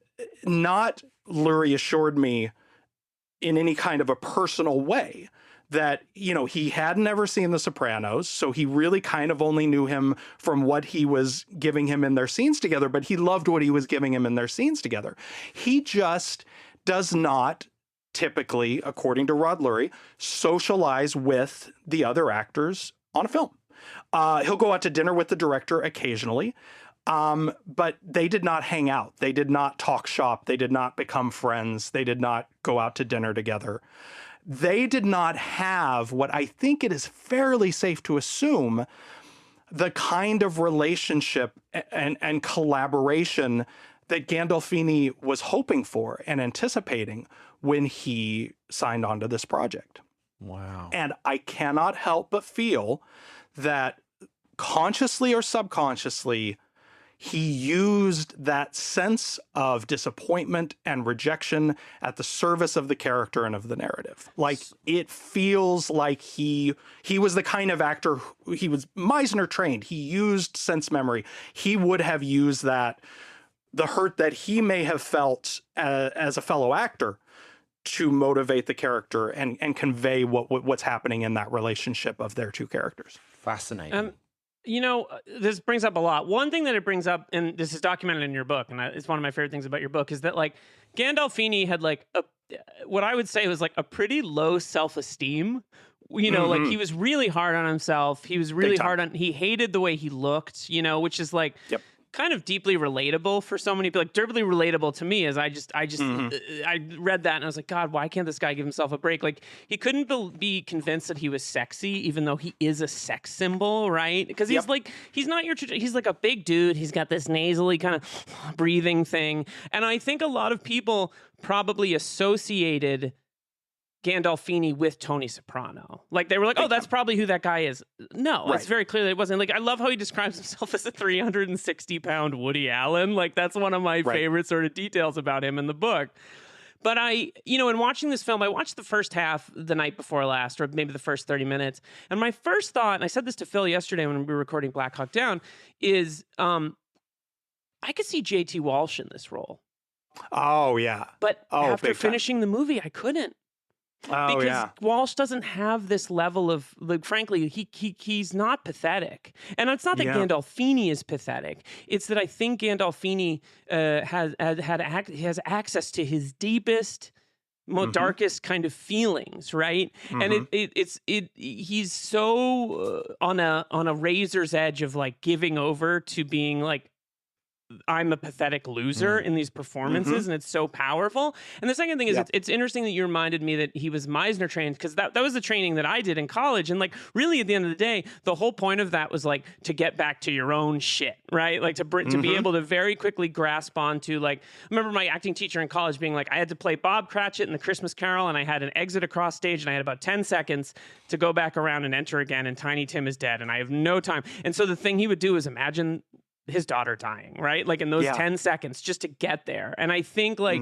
not, Lurie assured me, in any kind of a personal way, that, you know, he had never seen The Sopranos, so he really kind of only knew him from what he was giving him in their scenes together, but he loved what he was giving him in their scenes together. He just does not typically, according to Rod Lurie, socialize with the other actors on a film. He'll go out to dinner with the director occasionally, but they did not hang out. They did not talk shop. They did not become friends. They did not go out to dinner together. They did not have what I think it is fairly safe to assume the kind of relationship and collaboration that Gandolfini was hoping for and anticipating when he signed on to this project. Wow. And I cannot help but feel that consciously or subconsciously, he used that sense of disappointment and rejection at the service of the character and of the narrative. Like, it feels like he was the kind of actor he was Meisner trained. He used sense memory. He would have used that, the hurt that he may have felt as a fellow actor, to motivate the character and convey what's happening in that relationship of their two characters. Fascinating. You know, this brings up a lot. One thing that it brings up, and this is documented in your book, and it's one of my favorite things about your book, is that, like, Gandolfini had, like, what I would say was, like, a pretty low self-esteem. You know, like, he was really hard on himself. He was really hard on, he hated the way he looked, you know, which is, like, kind of deeply relatable for so many people, like deeply relatable to me, as I read that and I was like, God, why can't this guy give himself a break? Like, he couldn't be convinced that he was sexy, even though he is a sex symbol, right? Because he's like, he's not your, he's like a big dude. He's got this nasally kind of breathing thing. And I think a lot of people probably associated Gandolfini with Tony Soprano. Like, they were like, oh, that's probably who that guy is. No, it's very clearly it wasn't. Like, I love how he describes himself as a 360-pound Woody Allen. Like, that's one of my favorite sort of details about him in the book. But in watching this film, I watched the first half the night before last, or maybe the first 30 minutes. And my first thought, and I said this to Phil yesterday when we were recording Black Hawk Down, is I could see J.T. Walsh in this role. Oh, yeah. But after finishing the movie, I couldn't. Oh, because Walsh doesn't have this level of, like, frankly, he's not pathetic. And it's not that Gandolfini is pathetic. It's that I think Gandolfini has access to his deepest, most darkest kind of feelings, right? And he's so on a razor's edge of, like, giving over to being like, I'm a pathetic loser in these performances, and it's so powerful. And the second thing is, it's interesting that you reminded me that he was Meisner trained, because that was the training that I did in college. And, like, really at the end of the day, the whole point of that was, like, to get back to your own shit, right? Like, to be able to very quickly grasp onto, like, I remember my acting teacher in college being like, I had to play Bob Cratchit in The Christmas Carol, and I had an exit across stage, and I had about 10 seconds to go back around and enter again, and Tiny Tim is dead, and I have no time. And so the thing he would do is imagine his daughter dying, right? Like, in those 10 seconds just to get there. And I think, like,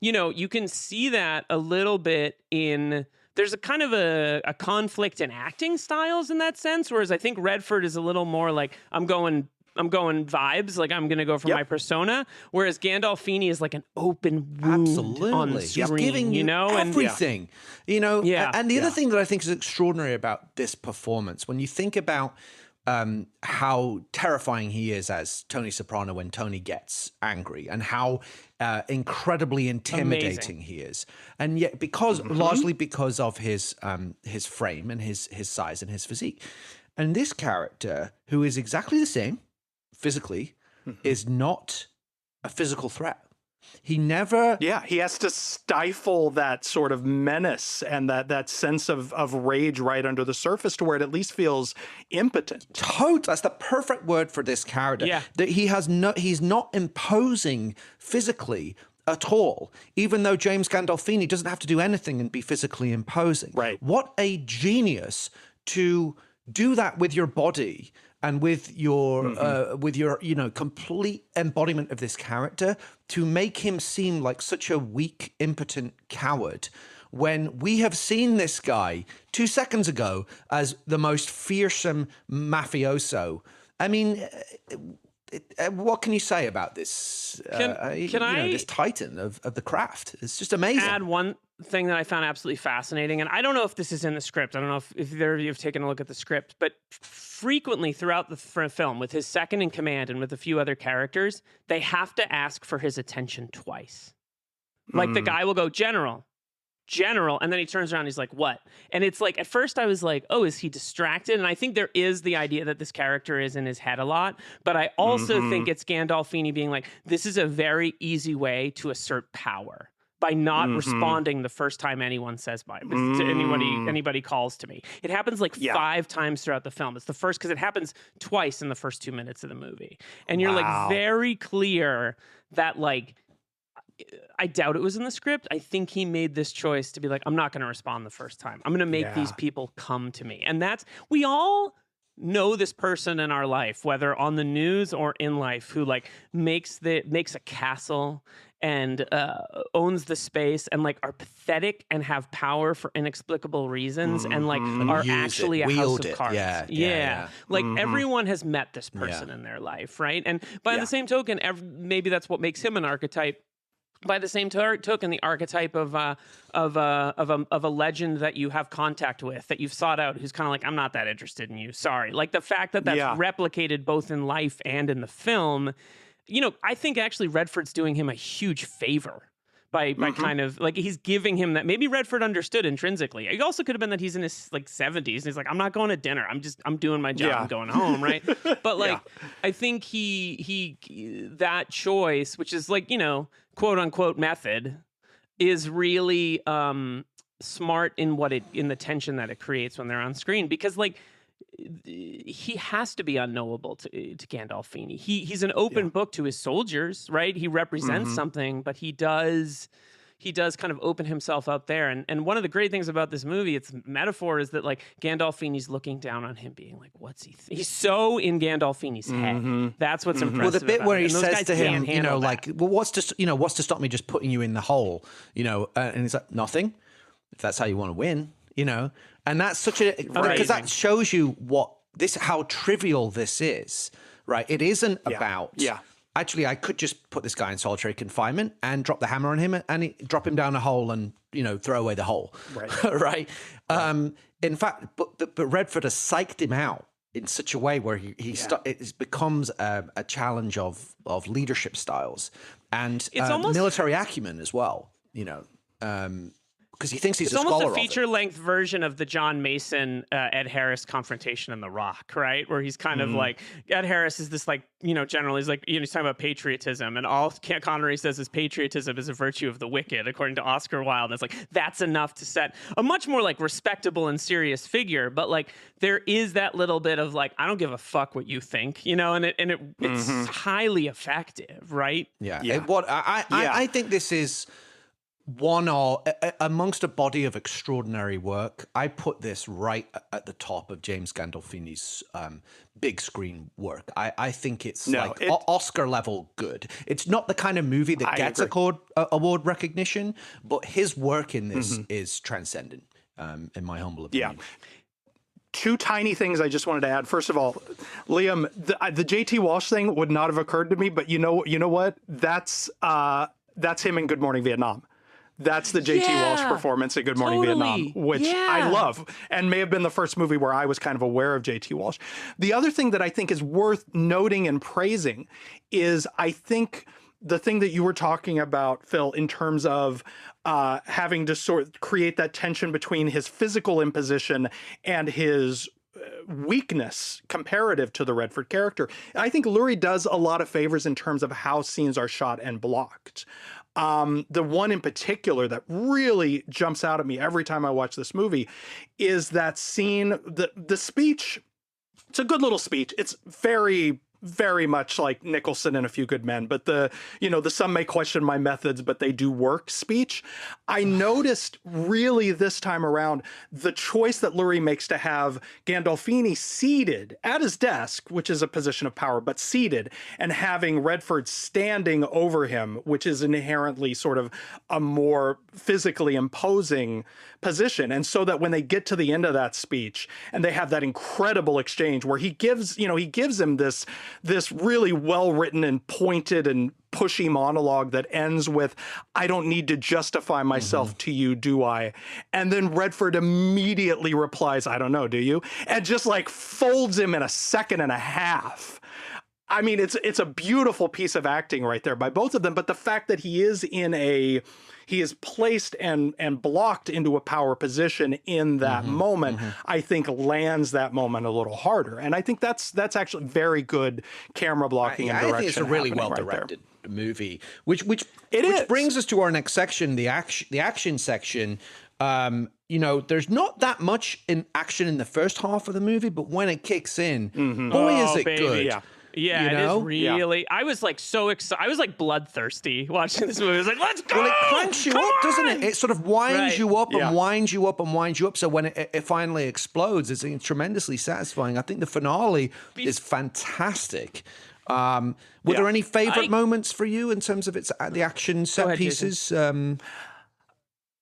you can see that a little bit in, there's a kind of a conflict in acting styles in that sense. Whereas I think Redford is a little more like, I'm going vibes, like, I'm going to go for my persona. Whereas Gandolfini is like an open wound on the screen, he's giving you know, everything, And the other thing that I think is extraordinary about this performance, when you think about how terrifying he is as Tony Soprano when Tony gets angry, and how incredibly intimidating he is, and yet largely because of his frame and his size and his physique, and this character, who is exactly the same physically, is not a physical threat. He never... Yeah, he has to stifle that sort of menace and that sense of rage right under the surface, to where it at least feels impotent. That's the perfect word for this character. Yeah. That he's not imposing physically at all, even though James Gandolfini doesn't have to do anything and be physically imposing. Right. What a genius to do that with your body and with your complete embodiment of this character, to make him seem like such a weak, impotent coward, when we have seen this guy 2 seconds ago as the most fearsome mafioso. I mean, what can you say about this? This titan of the craft? It's just amazing. Add one thing that I found absolutely fascinating, and I don't know if this is in the script. I don't know if either of you have taken a look at the script, but frequently throughout the film, with his second in command and with a few other characters, they have to ask for his attention twice. Like the guy will go, General, and then he turns around and he's like, what? And it's like, at first I was like, oh, is he distracted? And I think there is the idea that this character is in his head a lot, but I also think it's Gandolfini being like, this is a very easy way to assert power by not responding the first time anyone says to anybody calls to me. It happens like 5 times throughout the film. It's the first, because it happens twice in the first 2 minutes of the movie. And you're like very clear that like, I doubt it was in the script. I think he made this choice to be like, I'm not going to respond the first time. I'm going to make these people come to me. And we all know this person in our life, whether on the news or in life, who like makes a castle and owns the space and like are pathetic and have power for inexplicable reasons and like are actually a house of cards. Like everyone has met this person in their life, right? And by the same token, maybe that's what makes him an archetype. By the same token, the archetype of a legend that you have contact with, that you've sought out, who's kind of like, I'm not that interested in you. Sorry. Like the fact that that's replicated both in life and in the film, I think actually Redford's doing him a huge favor by kind of like, he's giving him that. Maybe Redford understood intrinsically. It also could have been that he's in his like 70s and he's like, I'm not going to dinner. I'm doing my job. I'm going home. Right. But like, I think he that choice, which is like, quote unquote method, is really smart in the tension that it creates when they're on screen, because like he has to be unknowable to Gandolfini. He's an open book to his soldiers, right? He represents something, but he does kind of open himself up there. And one of the great things about this movie, its metaphor, is that like Gandolfini's looking down on him, being like, what's he he's so in Gandolfini's head. That's what's impressive. Well, the bit where he says to him, like, well, what's to stop me just putting you in the hole, and he's like, nothing, if that's how you want to win, and that's such a, because that shows you how trivial this is, right? It isn't about, actually, I could just put this guy in solitary confinement and drop the hammer on him and drop him down a hole and, throw away the hole. Right. In fact, but Redford has psyched him out in such a way where it becomes a challenge of leadership styles and military acumen as well, because he thinks he's a scholar. It's almost a feature-length version of the John Mason Ed Harris confrontation in The Rock, right? Where he's kind of like, Ed Harris is this like, general, he's like, he's talking about patriotism, and all Connery says is patriotism is a virtue of the wicked, according to Oscar Wilde. And it's like, that's enough to set a much more like respectable and serious figure. But like, there is that little bit of like, I don't give a fuck what you think, it's highly effective, right? I think this is amongst a body of extraordinary work. I put this right at the top of James Gandolfini's big screen work. I think it's Oscar level good. It's not the kind of movie that gets award recognition, but his work in this is transcendent, in my humble opinion. Two tiny things I just wanted to add. First of all, Liam, the JT Walsh thing would not have occurred to me, but you know what? That's him in Good Morning Vietnam. That's the JT Walsh performance in Good Morning Vietnam, which I love, and may have been the first movie where I was kind of aware of JT Walsh. The other thing that I think is worth noting and praising is, I think, the thing that you were talking about, Phil, in terms of having to sort of create that tension between his physical imposition and his weakness comparative to the Redford character. I think Lurie does a lot of favors in terms of how scenes are shot and blocked. The one in particular that really jumps out at me every time I watch this movie is that scene, the speech. It's a good little speech. It's very, very much like Nicholson in A Few Good Men, but the some may question my methods, but they do work speech. I noticed really this time around the choice that Lurie makes to have Gandolfini seated at his desk, which is a position of power, but seated, and having Redford standing over him, which is inherently sort of a more physically imposing position. And so that when they get to the end of that speech and they have that incredible exchange where he gives him this this really well-written and pointed and pushy monologue that ends with, I don't need to justify myself to you, do I? And then Redford immediately replies, I don't know, do you? And just like folds him in a second and a half. I mean, it's a beautiful piece of acting right there by both of them. But the fact that he is placed and blocked into a power position in that moment, I think lands that moment a little harder. And I think that's actually very good camera blocking and direction. I think it's a really well directed movie, which brings us to our next section, the action section. You know, there's not that much in action in the first half of the movie, but when it kicks in, boy, is it good. Yeah. Yeah, you know? It is really. I was like so excited. I was like bloodthirsty watching this movie. I was like, let's go! Well, it cranks you up, doesn't it? It sort of winds you up and winds you up and winds you up. So when it finally explodes, it's tremendously satisfying. I think the finale is fantastic. Were there any favorite moments for you in terms of the action set pieces?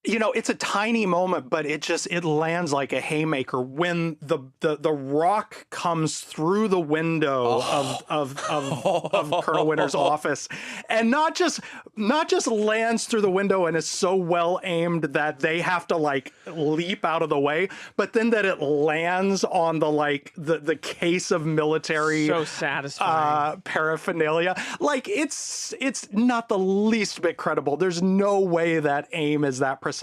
You know, it's a tiny moment, but it lands like a haymaker when the rock comes through the window of Colonel Winter's office, and not just lands through the window and is so well aimed that they have to like leap out of the way, but then that it lands on the case of military so satisfying paraphernalia. Like it's not the least bit credible. There's no way that aim is that precise.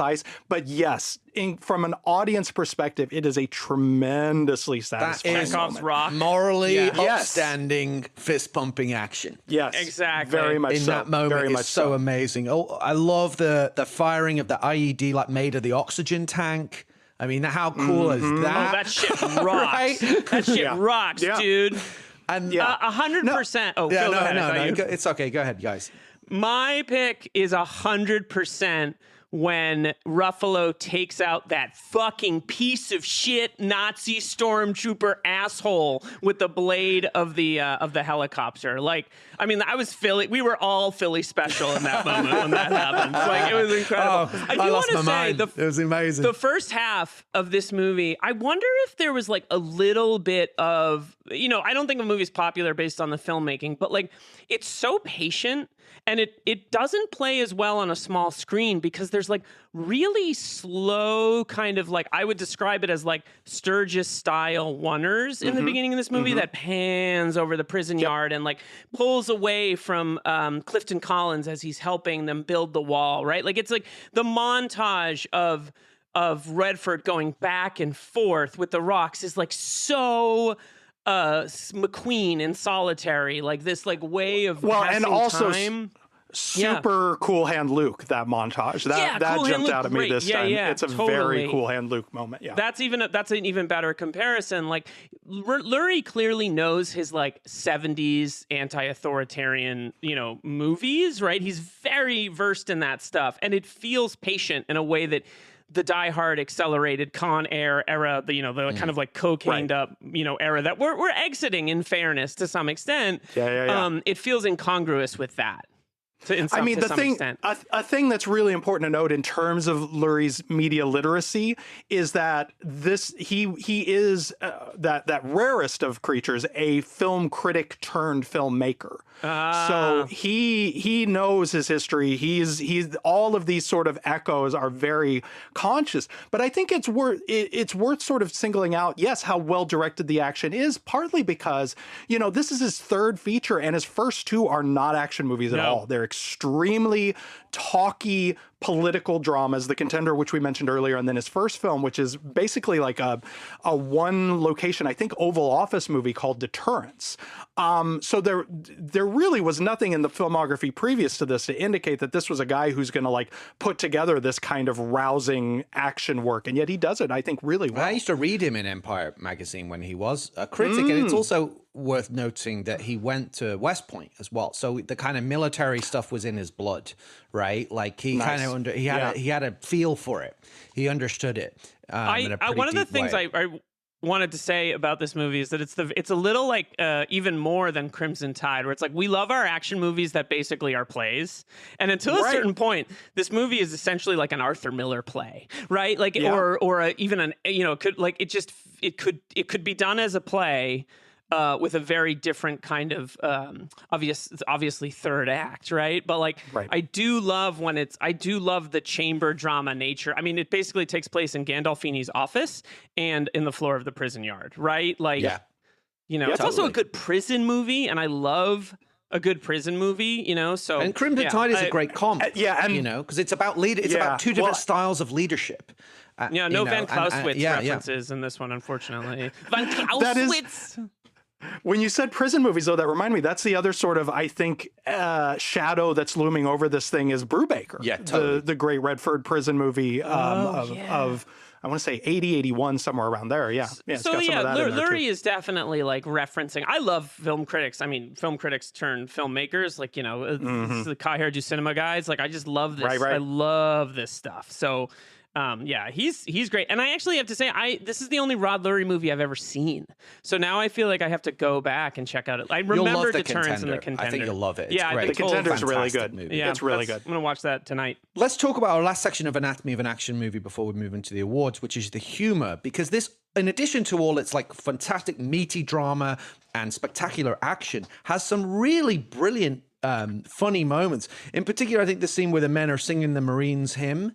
But yes, from an audience perspective, it is a tremendously satisfying Chekhov's rock. Morally upstanding, fist-pumping action. Yes, exactly. Very much in so. that moment, very it's much so amazing. Oh, I love the firing of the IED, like made of the oxygen tank. I mean, how cool is that? Oh, that shit rocks. Right? That shit rocks, dude. And 100%. Oh, Phil, go ahead. No. It's okay. Go ahead, guys. My pick is 100% when Ruffalo takes out that fucking piece of shit Nazi stormtrooper asshole with the blade of the helicopter. Like, I mean, I was Philly. We were all Philly special in that moment when that happened. Like, it was incredible. I lost my mind. It was amazing. The first half of this movie, I wonder if there was like a little bit of, you know, I don't think a movie's popular based on the filmmaking, but like it's so patient. And it doesn't play as well on a small screen because there's like really slow kind of like, I would describe it as like Sturgis style oneers in the beginning of this movie that pans over the prison yard and like pulls away from Clifton Collins as he's helping them build the wall, right? Like it's like the montage of Redford going back and forth with the rocks is like so McQueen in Solitary, like this like way of passing and also time. Super Cool Hand Luke, that montage. That Cool jumped Hand out at Luke, me this time. It's a very Cool Hand Luke moment. Yeah. That's an even better comparison. Like Lurie clearly knows his like 70s anti-authoritarian, you know, movies, right? He's very versed in that stuff. And it feels patient in a way that the Die Hard accelerated Con Air era, the kind of like cocained up, era that we're exiting in fairness to some extent. It feels incongruous with that. A thing that's really important to note in terms of Lurie's media literacy is that he is that rarest of creatures, a film critic turned filmmaker. So he knows his history. He's all of these sort of echoes are very conscious. But I think it's worth sort of singling out, yes, how well directed the action is, partly because this is his third feature and his first two are not action movies at all. They're extremely talky political dramas, The Contender, which we mentioned earlier, and then his first film, which is basically like a one location, I think, Oval Office movie called Deterrence. So there really was nothing in the filmography previous to this to indicate that this was a guy who's going to like put together this kind of rousing action work, and yet he does it, I think, really well. I used to read him in Empire magazine when he was a critic, and it's also worth noting that he went to West Point as well, so the kind of military stuff was in his blood, right? Like he kind of he had a feel for it. He understood it. One of the things I wanted to say about this movie is that it's a little like even more than Crimson Tide, where it's like we love our action movies that basically are plays, and until a certain point, this movie is essentially like an Arthur Miller play, right? Like or even an it could be done as a play. with a very different kind of obviously third act, right? But like, I do love the chamber drama nature. I mean, it basically takes place in Gandolfini's office and in the floor of the prison yard, right? Like, it's also a good prison movie, and I love a good prison movie, so. And Crimson Tide is a great comp, because it's about it's about two different styles of leadership. No Van Clausewitz references in this one, unfortunately. Van Clausewitz! When you said prison movies, though, that reminded me, that's the other sort of, I think, shadow that's looming over this thing is Brubaker. Yeah, totally. The great Redford prison movie of I want to say 80, 81, somewhere around there. Yeah. It's got some of that in there, Lurie is definitely like referencing. I love film critics. I mean, film critics turn filmmakers. Like, the Kaher du Cinema guys. Like, I just love this. I love this stuff. So, he's great. And I actually have to say, this is the only Rod Lurie movie I've ever seen. So now I feel like I have to go back and check out it. I remember Deterrence and The Contender. I think you'll love it. It's great. The Contender is really good. Movie. Yeah, it's really good. I'm going to watch that tonight. Let's talk about our last section of Anatomy of an Action Movie before we move into the awards, which is the humor, because this, in addition to all its like fantastic meaty drama and spectacular action, has some really brilliant funny moments. In particular, I think the scene where the men are singing the Marines hymn,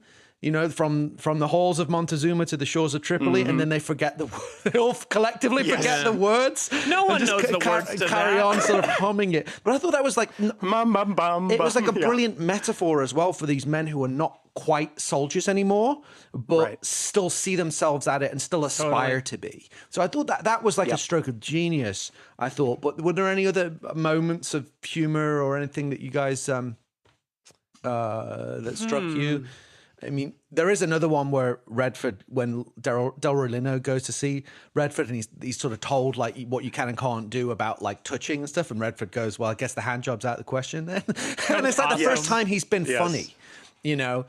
from the halls of Montezuma to the shores of Tripoli, and then they forget they all collectively forget the words. No one knows the words to carry on sort of humming it. But I thought that was like, it was like a brilliant metaphor as well for these men who are not quite soldiers anymore, but still see themselves at it and still aspire to be. So I thought that was like a stroke of genius, I thought. But were there any other moments of humor or anything that you guys that struck you? I mean, there is another one where Redford, when Delroy Lindo goes to see Redford, and he's sort of told like what you can and can't do about like touching and stuff, and Redford goes, "Well, I guess the hand job's out of the question then." And it's like the first time he's been funny, so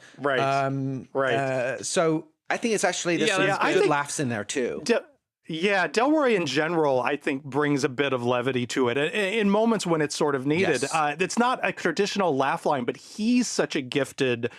I think it's actually there's some good laughs in there too. Delroy in general, I think, brings a bit of levity to it in moments when it's sort of needed. Yes. It's not a traditional laugh line, but he's such a gifted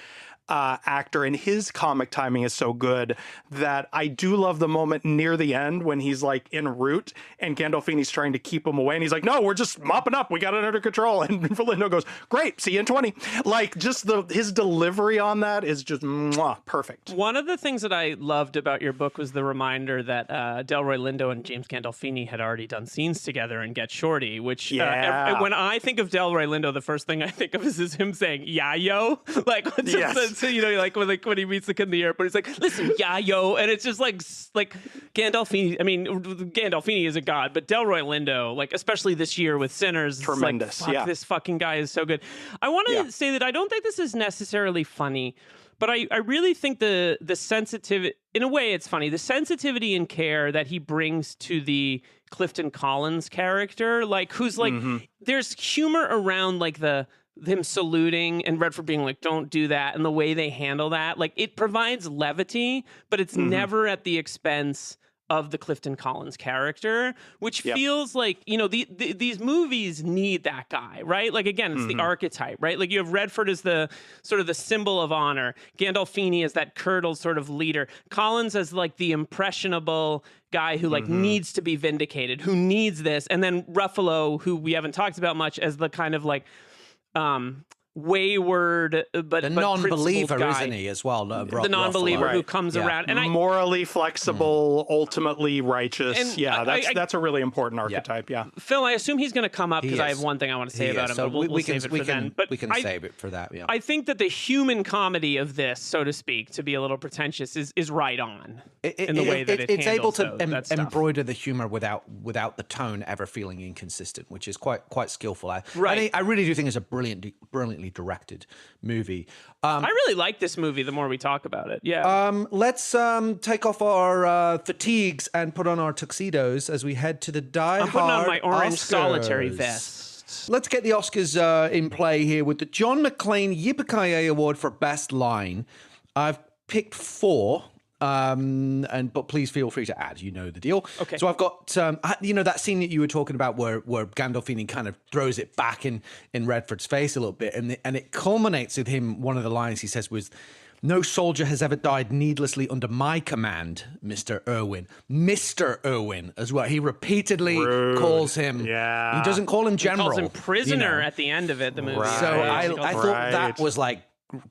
actor, and his comic timing is so good that I do love the moment near the end when he's like en route and Gandolfini's trying to keep him away, and he's like, "No, we're just mopping up. We got it under control." And Lindo goes, "Great, see you in 20." Like, just his delivery on that is just perfect. One of the things that I loved about your book was the reminder that Delroy Lindo and James Gandolfini had already done scenes together in Get Shorty, which when I think of Delroy Lindo, the first thing I think of is him saying "Yeah, yo," like so, like when he meets the kid in the airport, he's like, "Listen, yeah, yo," and it's just like Gandolfini. I mean, Gandolfini is a god, but Delroy Lindo, like especially this year with Sinners, tremendous. Like, fuck, this fucking guy is so good. I want to say that I don't think this is necessarily funny, but I really think the sensitivity, in a way, it's funny. The sensitivity and care that he brings to the Clifton Collins character, like who's like, there's humor around like him saluting and Redford being like, "Don't do that," and the way they handle that, like it provides levity, but it's never at the expense of the Clifton Collins character, which feels like, these movies need that guy, right? Like, again, it's the archetype, right? Like you have Redford as the sort of the symbol of honor, Gandolfini as that curdled sort of leader, Collins as like the impressionable guy who like needs to be vindicated, who needs this, and then Ruffalo, who we haven't talked about much, as the kind of like wayward but non-believer, guy. Isn't he, as well? The non-believer who comes around and morally flexible, ultimately righteous. And that's a really important archetype. Yeah, Phil, I assume he's going to come up because I have one thing I want to say about him. So but we'll save it for then. But we can save it for that. Yeah, I think that the human comedy of this, so to speak, to be a little pretentious, is right on in the way that it's able to embroider the humor without the tone ever feeling inconsistent, which is quite skillful. I really do think it's a brilliantly directed movie. I really like this movie the more we talk about it. Yeah. Let's take off our fatigues and put on our tuxedos as we head to the Die Hard. I'm putting on my orange Oscars. Solitary vest. Let's get the Oscars in play here with the John McClane Yippee Award for Best Line. I've picked 4. But please feel free to add. You know the deal. Okay. So I've got that scene that you were talking about where Gandolfini kind of throws it back in Redford's face a little bit, and it culminates with him. One of the lines he says was, No soldier has ever died needlessly under my command, Mr. Irwin. Mr. Irwin as well. He repeatedly calls him. Yeah. He doesn't call him general. He calls him prisoner at the end of it, the movie. Right. So Yeah, I thought that was like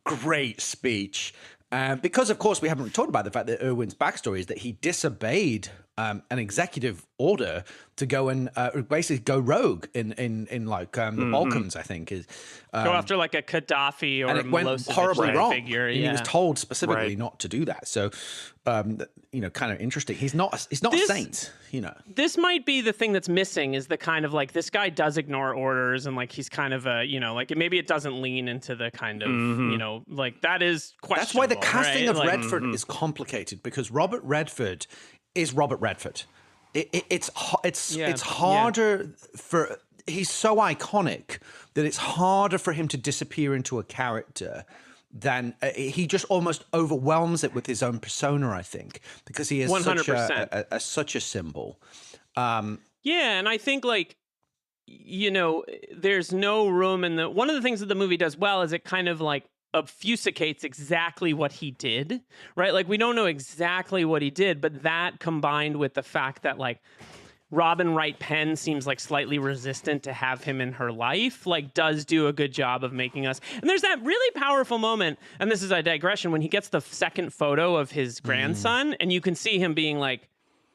great speech. Because, of course, we haven't talked about the fact that Irwin's backstory is that he disobeyed an executive order to go and basically go rogue in the Balkans, I think. Is go after like a Gaddafi or and a it went Milosevic horribly wrong. figure. And he was told specifically not to do that. So, kind of interesting. He's not a saint, This might be the thing that's missing is the kind of like, this guy does ignore orders and like he's kind of a, like maybe it doesn't lean into the kind of, like that is questionable. That's why the casting right? of Redford is complicated, because Robert Redford is Robert Redford. It's harder for, he's so iconic that it's harder for him to disappear into a character than he just almost overwhelms it with his own persona, I think, because he is 100%. such a symbol. Yeah, and I think like, there's no room in one of the things that the movie does well is it kind of like obfuscates exactly what he did, right? Like we don't know exactly what he did, but that combined with the fact that like Robin Wright Penn seems like slightly resistant to have him in her life, like does do a good job of making us. And there's that really powerful moment, and this is a digression, when he gets the second photo of his grandson and you can see him being like,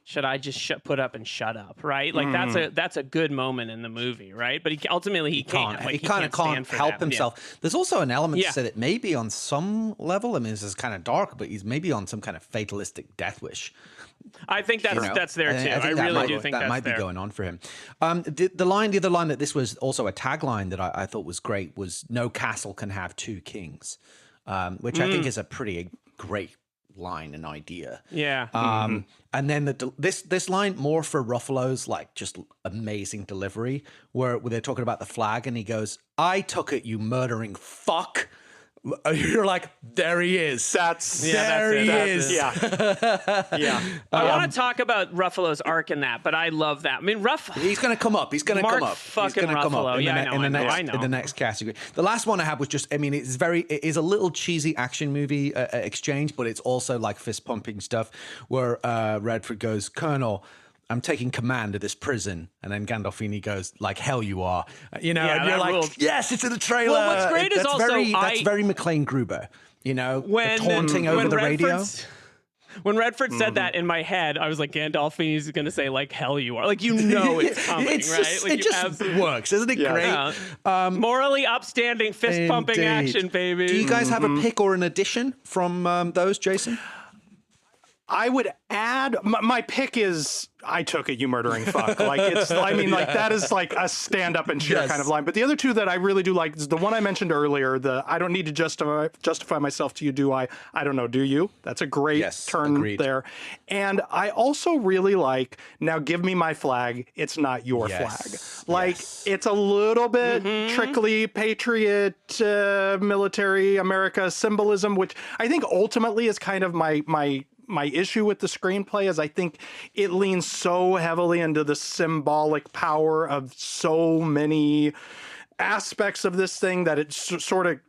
should I just put up and shut up, right? Like that's a good moment in the movie, right? But he can't. Like, he kind of can't help himself. Yeah. There's also an element to say that maybe on some level, I mean, this is kind of dark, but he's maybe on some kind of fatalistic death wish. I think that's there too. I really do think that might be going on for him. The other line that this was also a tagline that I thought was great was "No castle can have two kings," which I think is a pretty great line and idea. Yeah. And then this line, more for Ruffalo's like just amazing delivery, where they're talking about the flag and he goes, "I took it, you murdering fuck." You're like, there he is. There he is. Yeah. I want to talk about Ruffalo's arc in that, but I love that. I mean, he's going to come up. He's going to come up. Fucking he's going to come up in the next category. The last one I had was just, I mean, it is a little cheesy action movie exchange, but it's also like fist pumping stuff where Redford goes, "Colonel, I'm taking command of this prison," and then Gandolfini goes, "Like hell you are," and you're like, ruled. Yes, it's in the trailer. Well, what's great is also that's very McLean Gruber, when taunting over the radio. When Redford said that in my head, I was like, Gandolfini's going to say, "Like hell you are," like it's coming, right? It just works, isn't it? Great, morally upstanding, fist pumping action, baby. Do you guys have a pick or an addition from those, Jason? I would add, my pick is, "I took it, you murdering fuck." Like that is like a stand up and cheer kind of line. But the other two that I really do like is the one I mentioned earlier, "I don't need to justify myself to you, do I? I don't know, do you?" That's a great turn there. And I also really like, "Now give me my flag, it's not your flag." Like it's a little bit trickly patriot, military America symbolism, which I think ultimately is kind of my issue with the screenplay is I think it leans so heavily into the symbolic power of so many aspects of this thing that it sort of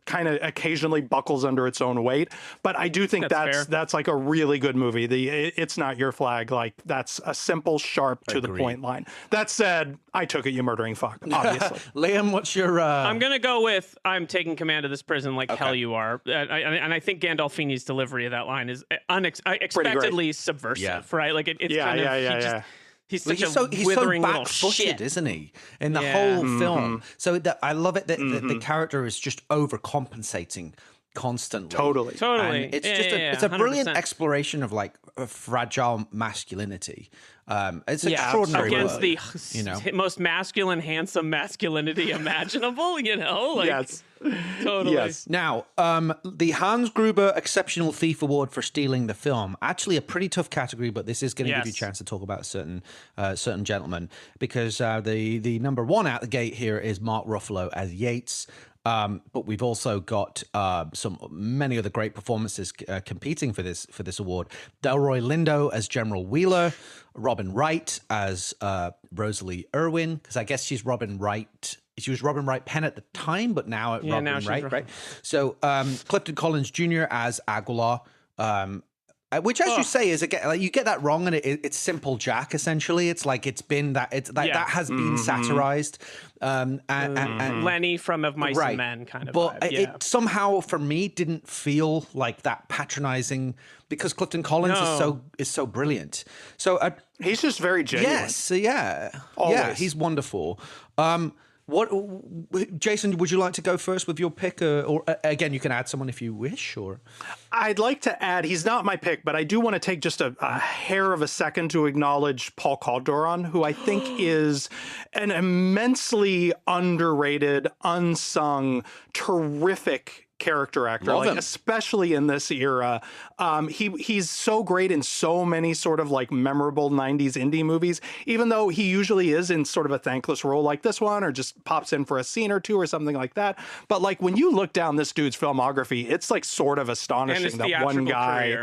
kind of occasionally buckles under its own weight. But I do think that's like a really good movie. "It's not your flag," like that's a simple, sharp, to the point line. That said, "I took it, you murdering fuck," obviously. Liam, what's your... I'm going to go with, "I'm taking command of this prison like hell you are." And I think Gandolfini's delivery of that line is unexpectedly subversive, right? Like it's kind of... He's such he's withering so little back-footed, shit, isn't he? In the whole film. So I love it that the character is just overcompensating constantly. Totally. And it's a brilliant 100%. exploration of like a fragile masculinity. It's extraordinary against work, the most masculine, handsome masculinity imaginable. Yes. Totally. Yes. Now, the Hans Gruber Exceptional Thief Award for stealing the film, actually a pretty tough category, but this is going to give you a chance to talk about certain gentlemen, because the number one out the gate here is Mark Ruffalo as Yates. But we've also got many other great performances competing for this award. Delroy Lindo as General Wheeler, Robin Wright as Rosalie Irwin, because I guess she's Robin Wright she was Robin Wright Penn at the time, but now now Robin she's Wright, right? So Clifton Collins Jr. as Aguilar, which, as you say, is again, like, you get that wrong, and it's Simple Jack essentially. It's like that has been satirized, and Lenny from Of Mice and Men kind of. But vibe. it somehow for me didn't feel like that patronizing, because Clifton Collins is so brilliant. So he's just very genuine. yes, yeah, Always. yeah, he's wonderful. What, Jason, would you like to go first with your pick, or again, you can add someone if you wish, or? I'd like to add, he's not my pick, but I do want to take just a hair of a second to acknowledge Paul Calderon, who I think is an immensely underrated, unsung, terrific character actor, Love him. especially in this era. He's so great in so many sort of like memorable 90s indie movies, even though he usually is in sort of a thankless role like this one, or just pops in for a scene or two or something like that. But like when you look down this dude's filmography, it's like sort of astonishing that one guy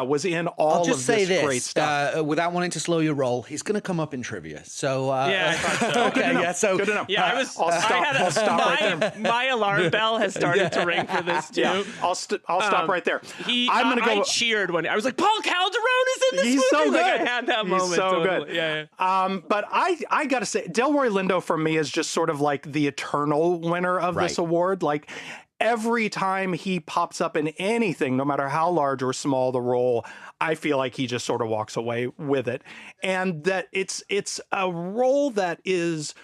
was in all I'll just of say this great stuff. without wanting to slow your roll, he's going to come up in trivia. So I thought so. okay, yeah. So Good enough. Yeah, I'll stop right there. My alarm bell has started to ring for this too. Yeah, I'll stop right there. I'm gonna go. I cheered when I was like, Paul Calderon is in this movie. He's so good. Like, I had that moment. He's so totally. good. Yeah. But I gotta say, Delroy Lindo for me is just sort of like the eternal winner of this award. Like every time he pops up in anything, no matter how large or small the role, I feel like he just sort of walks away with it, and that it's a role that is.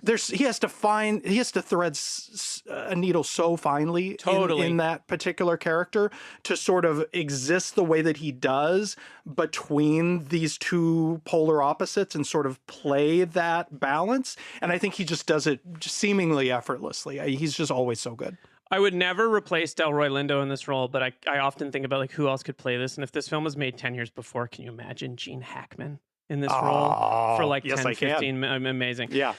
He has to thread a needle so finely in that particular character to sort of exist the way that he does between these two polar opposites and sort of play that balance. And I think he just does it seemingly effortlessly. He's just always so good. I would never replace Delroy Lindo in this role, but I often think about like who else could play this. And if this film was made 10 years before, can you imagine Gene Hackman in this role for like 10, 15? Amazing. Yeah.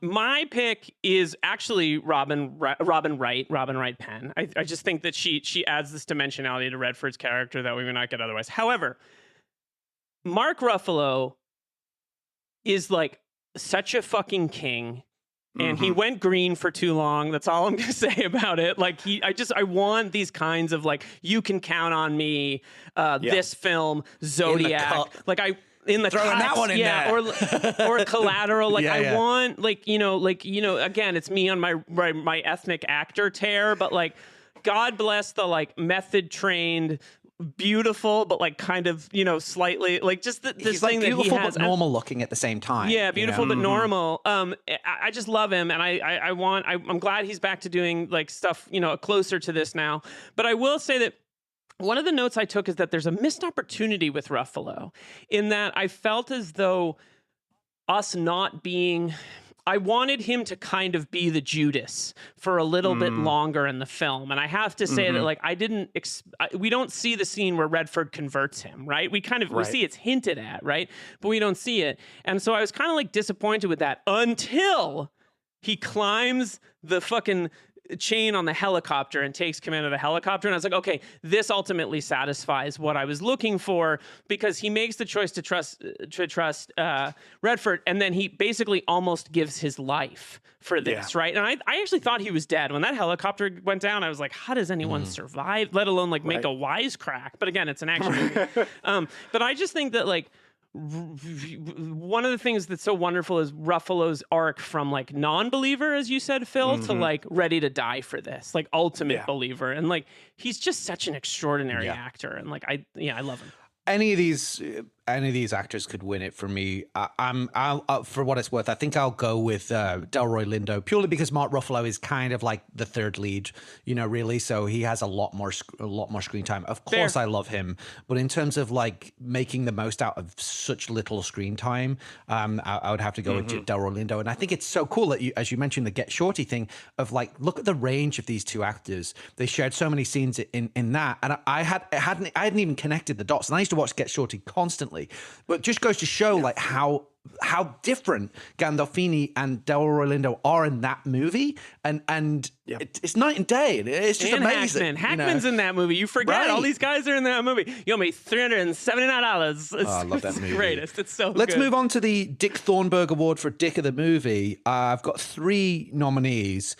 My pick is actually Robin Wright Penn. I just think that she adds this dimensionality to Redford's character that we would not get otherwise. However, Mark Ruffalo is like such a fucking king. And he went green for too long. That's all I'm going to say about it. Like I want these kinds of like, you can count on me, this film, Zodiac. In the throwing cuts, that one in there. or Collateral. Like I want again, it's me on my ethnic actor tear, but like, God bless the like method trained, beautiful, but like kind of slightly like just this he's thing like beautiful that he has. but normal looking at the same time. Yeah, beautiful but normal. I just love him, and I'm glad he's back to doing like stuff closer to this now. But I will say that one of the notes I took is that there's a missed opportunity with Ruffalo, in that I felt as though us not being. I wanted him to kind of be the Judas for a little bit longer in the film. And I have to say that, like, we don't see the scene where Redford converts him, right? We see it's hinted at, right? But we don't see it. And so I was kind of like disappointed with that until he climbs the fucking chain on the helicopter and takes command of the helicopter. And I was like, okay, this ultimately satisfies what I was looking for, because he makes the choice to trust Redford, and then he basically almost gives his life for this, right? And I actually thought he was dead. When that helicopter went down, I was like, how does anyone survive, let alone like make a wisecrack? But again, it's an action movie. But I just think that like, one of the things that's so wonderful is Ruffalo's arc from like non-believer, as you said, Phil, to like ready to die for this, like ultimate believer. And like, he's just such an extraordinary actor. And like, I love him. Any of these actors could win it for me. I'll for what it's worth, I think I'll go with Delroy Lindo, purely because Mark Ruffalo is kind of like the third lead, really. So he has a lot more screen time. Of course, I love him, but in terms of like making the most out of such little screen time, I would have to go with Delroy Lindo. And I think it's so cool that as you mentioned, the Get Shorty thing of like, look at the range of these two actors. They shared so many scenes in that, and I hadn't even connected the dots. And I used to watch Get Shorty constantly, but it just goes to show like how how different Gandolfini and Delroy Lindo are in that movie, and it's night and day. It's just amazing. Hackman's in that movie. You forget all these guys are in that movie. You owe me $379. I love that movie. The greatest. It's so Let's good. move on to the Dick Thornburg Award for Dick of the Movie. I've got 3 nominees.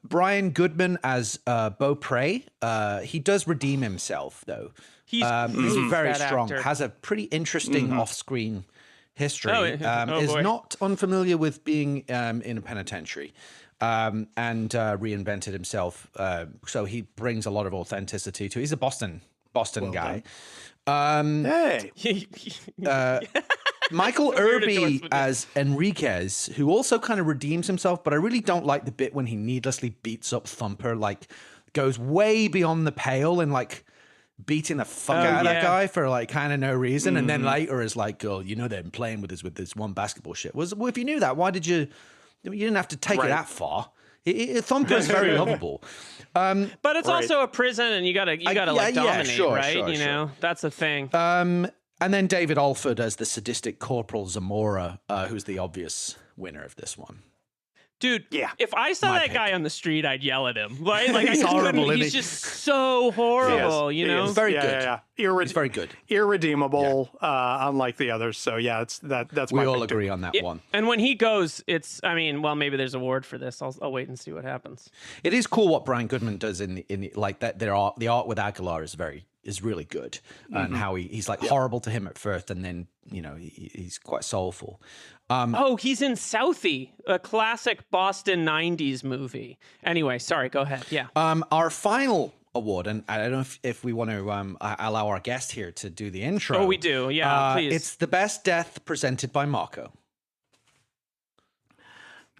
Brian Goodman as Beaupre. He does redeem himself, though. He's very strong. Actor. Has a pretty interesting off-screen history. Is boy. not unfamiliar with being in a penitentiary, and reinvented himself. So he brings a lot of authenticity to. He's a Boston guy. Hey. Michael Irby as Enriquez, who also kind of redeems himself, but I really don't like the bit when he needlessly beats up Thumper, like goes way beyond the pale and like beating the fuck out of that guy for like kind of no reason. And then later is like, oh, you know, they've been playing with this one basketball shit. Well, if you knew that, why did you didn't have to take it that far. Thumper is very lovable. But it's also a prison, and you gotta like dominate, right? You know, that's the thing. And then David Alford as the sadistic Corporal Zamora, who's the obvious winner of this one. Dude, if I saw that guy on the street, I'd yell at him. Right? Like He's horrible, he's just so horrible, you know? Very good. Yeah. He's very good. Irredeemable, unlike the others. So yeah, that's we my all pick agree too. on that one. And when he goes, maybe there's a award for this. I'll wait and see what happens. It is cool what Brian Goodman does in the like that. The art with Aguilar is really good, and how he's like horrible to him at first, and then he's quite soulful. He's in Southie, a classic Boston 90s movie. Anyway, sorry, go ahead. Yeah. Our final award, and I don't know if we want to allow our guest here to do the intro. Oh, we do. Yeah, please. It's the best death presented by Marco.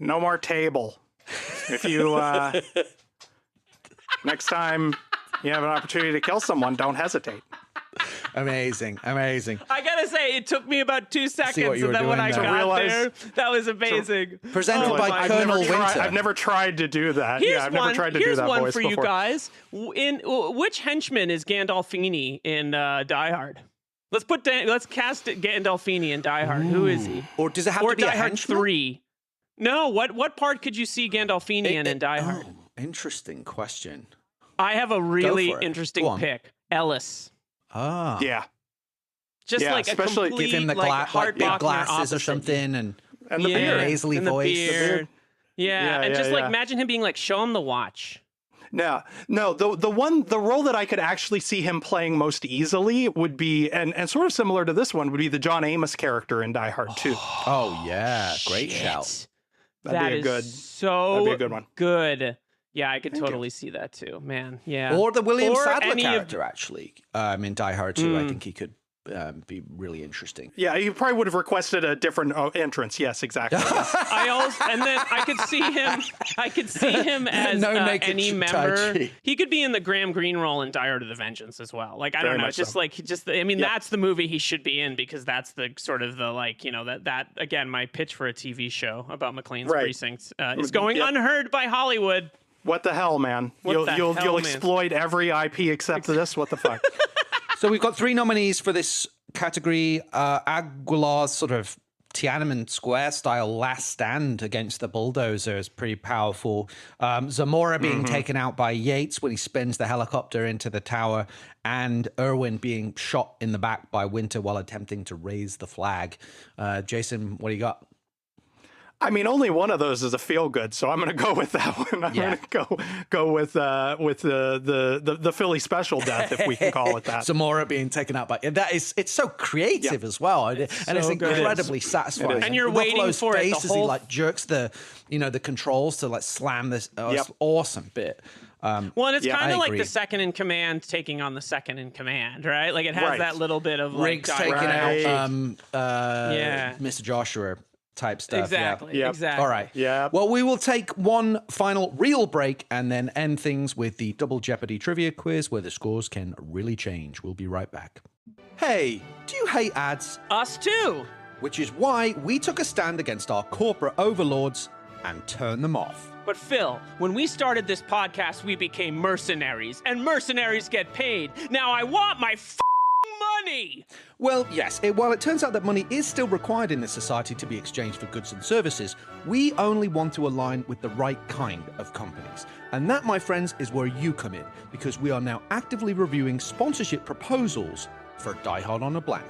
No more table. If you next time you have an opportunity to kill someone, don't hesitate. Amazing. I gotta say, it took me about 2 seconds, and then when I got there, that was amazing. Presented by Colonel Winter. I've never tried to do that. I've never tried to do that voice before. Here's one for you guys. In which henchman is Gandolfini in Die Hard? Let's cast Gandolfini in Die Hard. Who is he? Or does it have to be Die a Hard henchman? 3? No. What part could you see Gandolfini in Die Hard? Oh, interesting question. I have a really interesting pick. Ellis. Ah. Yeah. Just like especially a complete, give him the big glasses or something, and the beard. nasally and the voice. beard. And just imagine him being like, show him the watch. No. The role that I could actually see him playing most easily would be, and sort of similar to this one, would be the John Amos character in Die Hard 2. Oh yeah, great shout. That'd be a good one. Good. Yeah, I could totally see that too, man. Yeah. Or the William Sadler character, actually, in Die Hard 2. I think he could be really interesting. Yeah, he probably would have requested a different entrance. Yes, exactly. And then I could see him as any member. He could be in the Graham Greene role in Die Hard of the Vengeance as well. Like, I don't know, that's the movie he should be in, because that's the sort of the, like, that again, my pitch for a TV show about McLean's Precinct is going unheard by Hollywood. What the hell, man? You'll exploit every IP except this. What the fuck? So we've got 3 nominees for this category. Aguilar's sort of Tiananmen Square style last stand against the bulldozer is pretty powerful. Zamora being taken out by Yates when he spins the helicopter into the tower, and Irwin being shot in the back by Winter while attempting to raise the flag. Jason, what do you got? I mean, only one of those is a feel good, so I'm going to go with that one. I'm going to go with the Philly special death, if we can call it that. Zamora being taken out by it's so creative as well, and it's incredibly satisfying. And you're waiting for it. As he like jerks the controls to like slam this. It's awesome bit. Well, and it's kind of like the second in command taking on the second in command, right? Like it has that little bit of like Riggs taking out Mr. Joshua type stuff. Exactly. All right. Yeah. Well, we will take one final real break and then end things with the Double Jeopardy trivia quiz, where the scores can really change. We'll be right back. Hey, do you hate ads? Us too. Which is why we took a stand against our corporate overlords and turned them off. But Phil, when we started this podcast, we became mercenaries, and mercenaries get paid. Now I want my money! Well, yes, while it turns out that money is still required in this society to be exchanged for goods and services, we only want to align with the right kind of companies. And that, my friends, is where you come in, because we are now actively reviewing sponsorship proposals for Die Hard on a Blank.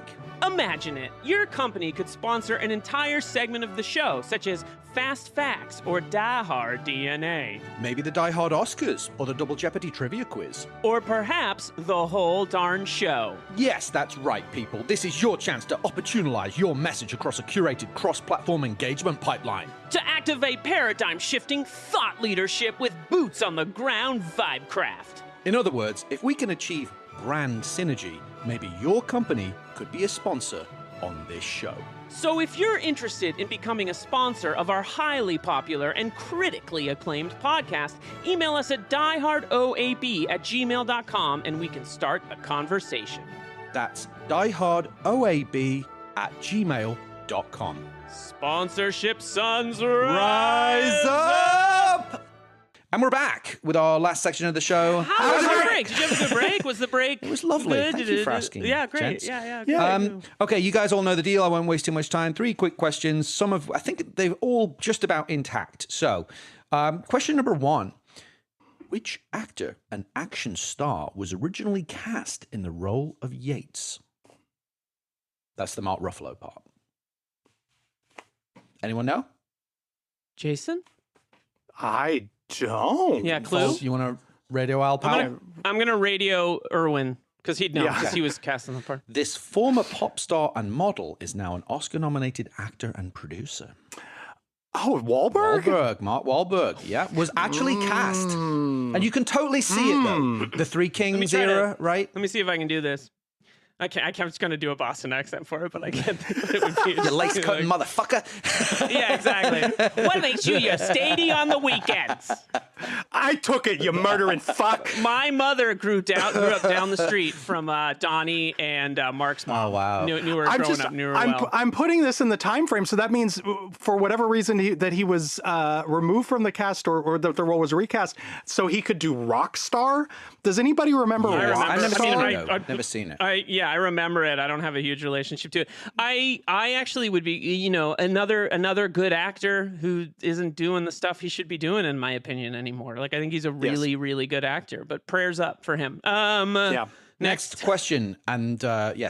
Imagine it. Your company could sponsor an entire segment of the show, such as Fast Facts or Die Hard DNA. Maybe the Die Hard Oscars or the Double Jeopardy trivia quiz. Or perhaps the whole darn show. Yes, that's right, people. This is your chance to opportunize your message across a curated cross-platform engagement pipeline. To activate paradigm-shifting thought leadership with boots-on-the-ground vibecraft. In other words, if we can achieve brand synergy, maybe your company could be a sponsor on this show. So if you're interested in becoming a sponsor of our highly popular and critically acclaimed podcast, email us at diehardoab@gmail.com and we can start a conversation. That's diehardoab@gmail.com. Sponsorship sons Rise up! And we're back with our last section of the show. How was your break? Did you have a good break? Was the break It was lovely. good? Thank you for asking. Yeah, great. gents. Yeah. Okay, you guys all know the deal. I won't waste too much time. 3 quick questions. I think they're all just about intact. So, question number 1. Which actor and action star was originally cast in the role of Yates? That's the Mark Ruffalo part. Anyone know? Jason? I don't. Yeah, clue? You want to radio Al Powell? I'm gonna radio Irwin because he'd know Yeah. because he was cast in the part. This former pop star and model is now an Oscar-nominated actor and producer. Oh, Wahlberg? Mark Wahlberg, yeah, was actually cast. And you can totally see it, though. The Three Kings try to- era, right? Let me see if I can do this. I can't. I'm just gonna do a Boston accent for it, but I can't think what it would be. You lace-cutting motherfucker. Yeah, exactly. What makes you your stady on the weekends? I took it, you murdering fuck. My mother grew up down the street from Donnie and Mark's mom. Oh, wow. Knew her growing up, knew her well. I'm putting this in the time frame, so that means for whatever reason he was removed from the cast or the role was recast, so he could do Rockstar. Does anybody remember I Rockstar? I've never seen I- it, though. I- Never seen it. I remember it. I don't have a huge relationship to it. I actually would be, another good actor who isn't doing the stuff he should be doing, in my opinion, anymore. Like, I think he's a really, really good actor, but prayers up for him. Yeah. Next question, and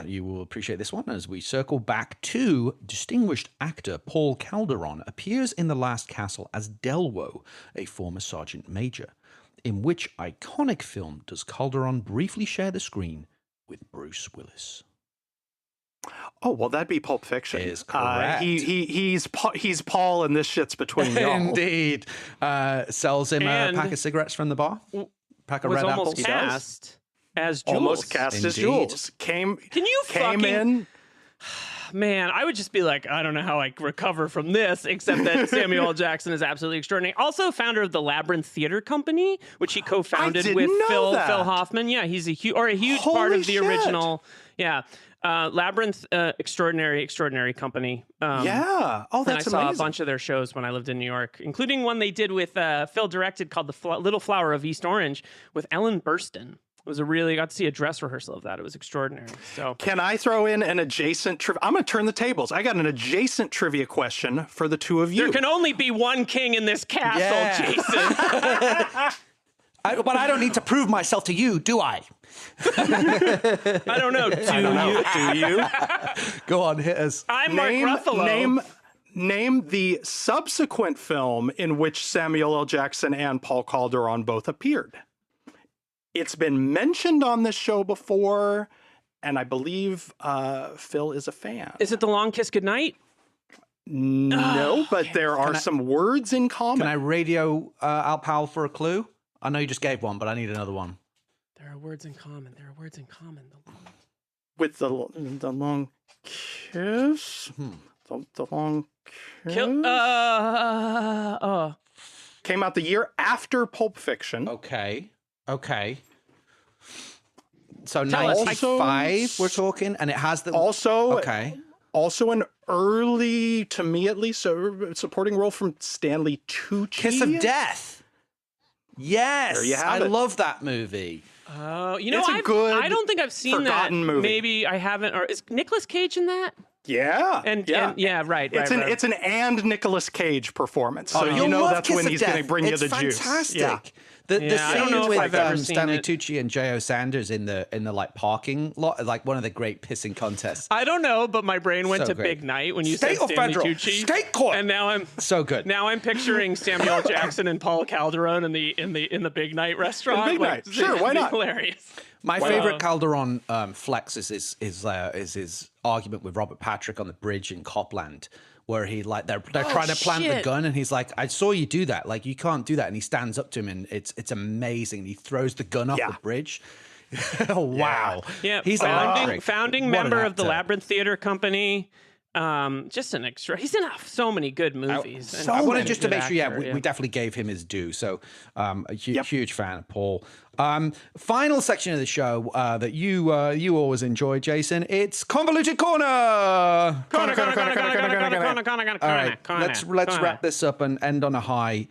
you will appreciate this one as we circle back to distinguished actor Paul Calderon appears in The Last Castle as Delwo, a former sergeant major. In which iconic film does Calderon briefly share the screen with Bruce Willis? Oh, well, that'd be Pulp Fiction. Is correct. He's Paul, and this shit's between y'all. Indeed. Sells him a And pack of cigarettes from the bar. Pack of was red almost apples. cast as Jules. Almost cast as Indeed. Jules. Came in. Man, I would just be like, I don't know how I recover from this, except that Samuel L. Jackson is absolutely extraordinary. Also, founder of the Labyrinth Theater Company, which he co-founded didn't with know Phil that. Hoffman. Yeah, he's a huge part Holy of the shit. original. Yeah, Labyrinth, extraordinary company. Yeah. Oh, And I that's saw amazing. a bunch of their shows when I lived in New York, including one they did with Phil directed called The Little Flower of East Orange with Ellen Burstyn. It was got to see a dress rehearsal of that. It was extraordinary. So Can I throw in an adjacent trivia? I'm going to turn the tables. I got an adjacent trivia question for the two of you. there can only be one king in this castle, Yeah. Jason. But I don't need to prove myself to you, do I? I don't know. Do you? Go on, hit us. I'm Mark Ruffalo. Name the subsequent film in which Samuel L. Jackson and Paul Calderon both appeared. It's been mentioned on this show before, and I believe Phil is a fan. Is it The Long Kiss Goodnight? No, but there are some words in common. Can I radio Al Powell for a clue? I know you just gave one, but I need another one. There are words in common. With the long kiss? The long kiss? Came out the year after Pulp Fiction. Okay. So Tell us. 95 we're talking, and it has the... Also, Okay. Also an early, to me at least, supporting role from Stanley Tucci. Kiss of Death. Yes. There you have I it. love that movie. Oh, It's a good, I don't think I've seen that. forgotten movie. Maybe I haven't. Or is Nicolas Cage in that? Yeah, And right. It's an and Nicolas Cage performance, so you'll you know love that's Kiss when of he's going to Death. bring you It's the juice. fantastic. Yeah. The I don't scene know if I've ever with seen Stanley it. Tucci and J.O. Sanders in the like parking lot, like one of the great pissing contests. I don't know, but my brain went So to great. Big Night when you State said or Stanley federal? Tucci. State court. And now I'm So good. Now I'm picturing Samuel L. Jackson and Paul Calderon in the Big Night restaurant. Big Night. Sure, why not? Hilarious. My favorite Calderon flex is his argument with Robert Patrick on the bridge in Copland, where he like they're trying to plant the gun, and he's like, "I saw you do that. Like you can't do that." And he stands up to him, and it's amazing. He throws the gun off the bridge. Oh, wow. Yeah, He's founding member of the Labyrinth Theater Company. Just an extra. He's in so many good movies. I wanted just to make sure, we definitely gave him his due. So a huge fan of Paul. Final section of the show that you always enjoy, Jason. It's Convoluted Corner. All right, let's wrap this up and end on a high.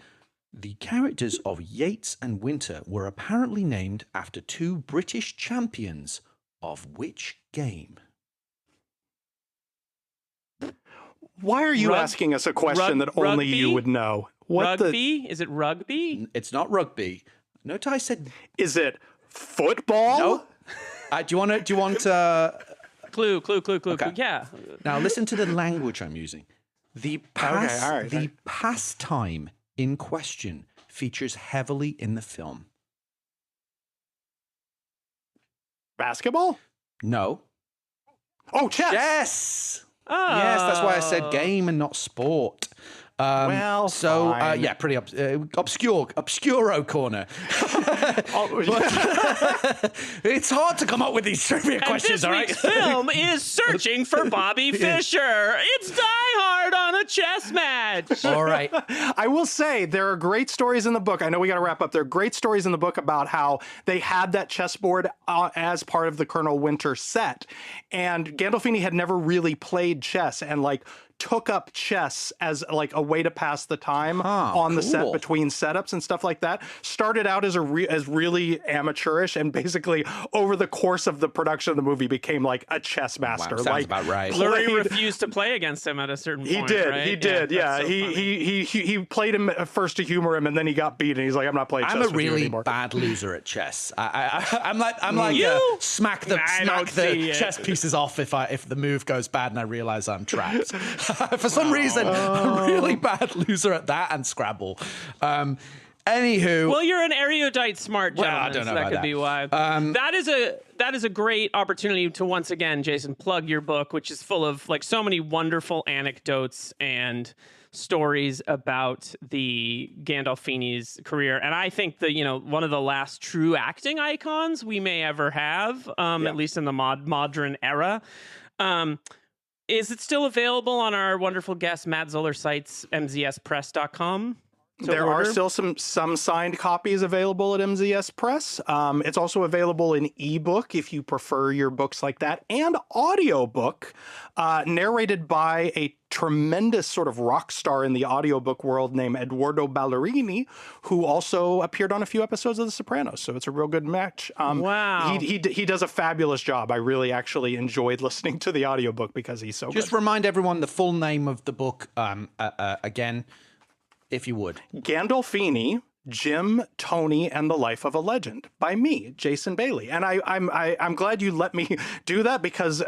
The characters of Yates and Winter were apparently named after two British champions of which game? Why are you asking us a question that only you would know? Rugby? Is it rugby? It's not rugby. Note I said. Is it football? No. Do you want Clue. Okay. Yeah. Now listen to the language I'm using. The pastime in question features heavily in the film. Basketball? No. Oh, chess. Chess. Oh. Yes, that's why I said game and not sport. Well, fine. Yeah, pretty obscuro corner. It's hard to come up with these trivia questions, all right? This week's film is Searching for Bobby Fischer. It's Die Hard on a chess match. All right. I will say there are great stories in the book. I know we got to wrap up. There are great stories in the book about how they had that chessboard as part of the Colonel Winter set. And Gandolfini had never really played chess and took up chess as a way to pass the time on the set between setups and stuff like that. Started out as really amateurish, and basically over the course of the production of the movie became a chess master. Wow, sounds about right. Lurie refused to play against him at a certain point. He did. Right? He did. Yeah. So he played him at first to humor him, and then he got beat, and he's like, "I'm not playing chess." I'm a with you really anymore. bad loser at chess. I'm like smack the chess pieces off if the move goes bad and I realize I'm trapped. For some reason, I'm a really bad loser at that and Scrabble. Anywho, well, you're an erudite, smart gentleman. Well, I don't know so that about could that. be why. That is a great opportunity to once again, Jason, plug your book, which is full of so many wonderful anecdotes and stories about the Gandolfini's career. And I think one of the last true acting icons we may ever have, at least in the modern era. Is it still available on our wonderful guest Matt Zoller's sites, mzspress.com? There are still some signed copies available at MZS Press. It's also available in ebook if you prefer your books like that, and audiobook narrated by a tremendous sort of rock star in the audiobook world named Eduardo Ballerini, who also appeared on a few episodes of The Sopranos. So it's a real good match. Wow. He does a fabulous job. I really actually enjoyed listening to the audiobook because he's so good. Just remind everyone the full name of the book again, if you would. Gandolfini, Jim, Tony, and the Life of a Legend by me, Jason Bailey. And I'm glad you let me do that because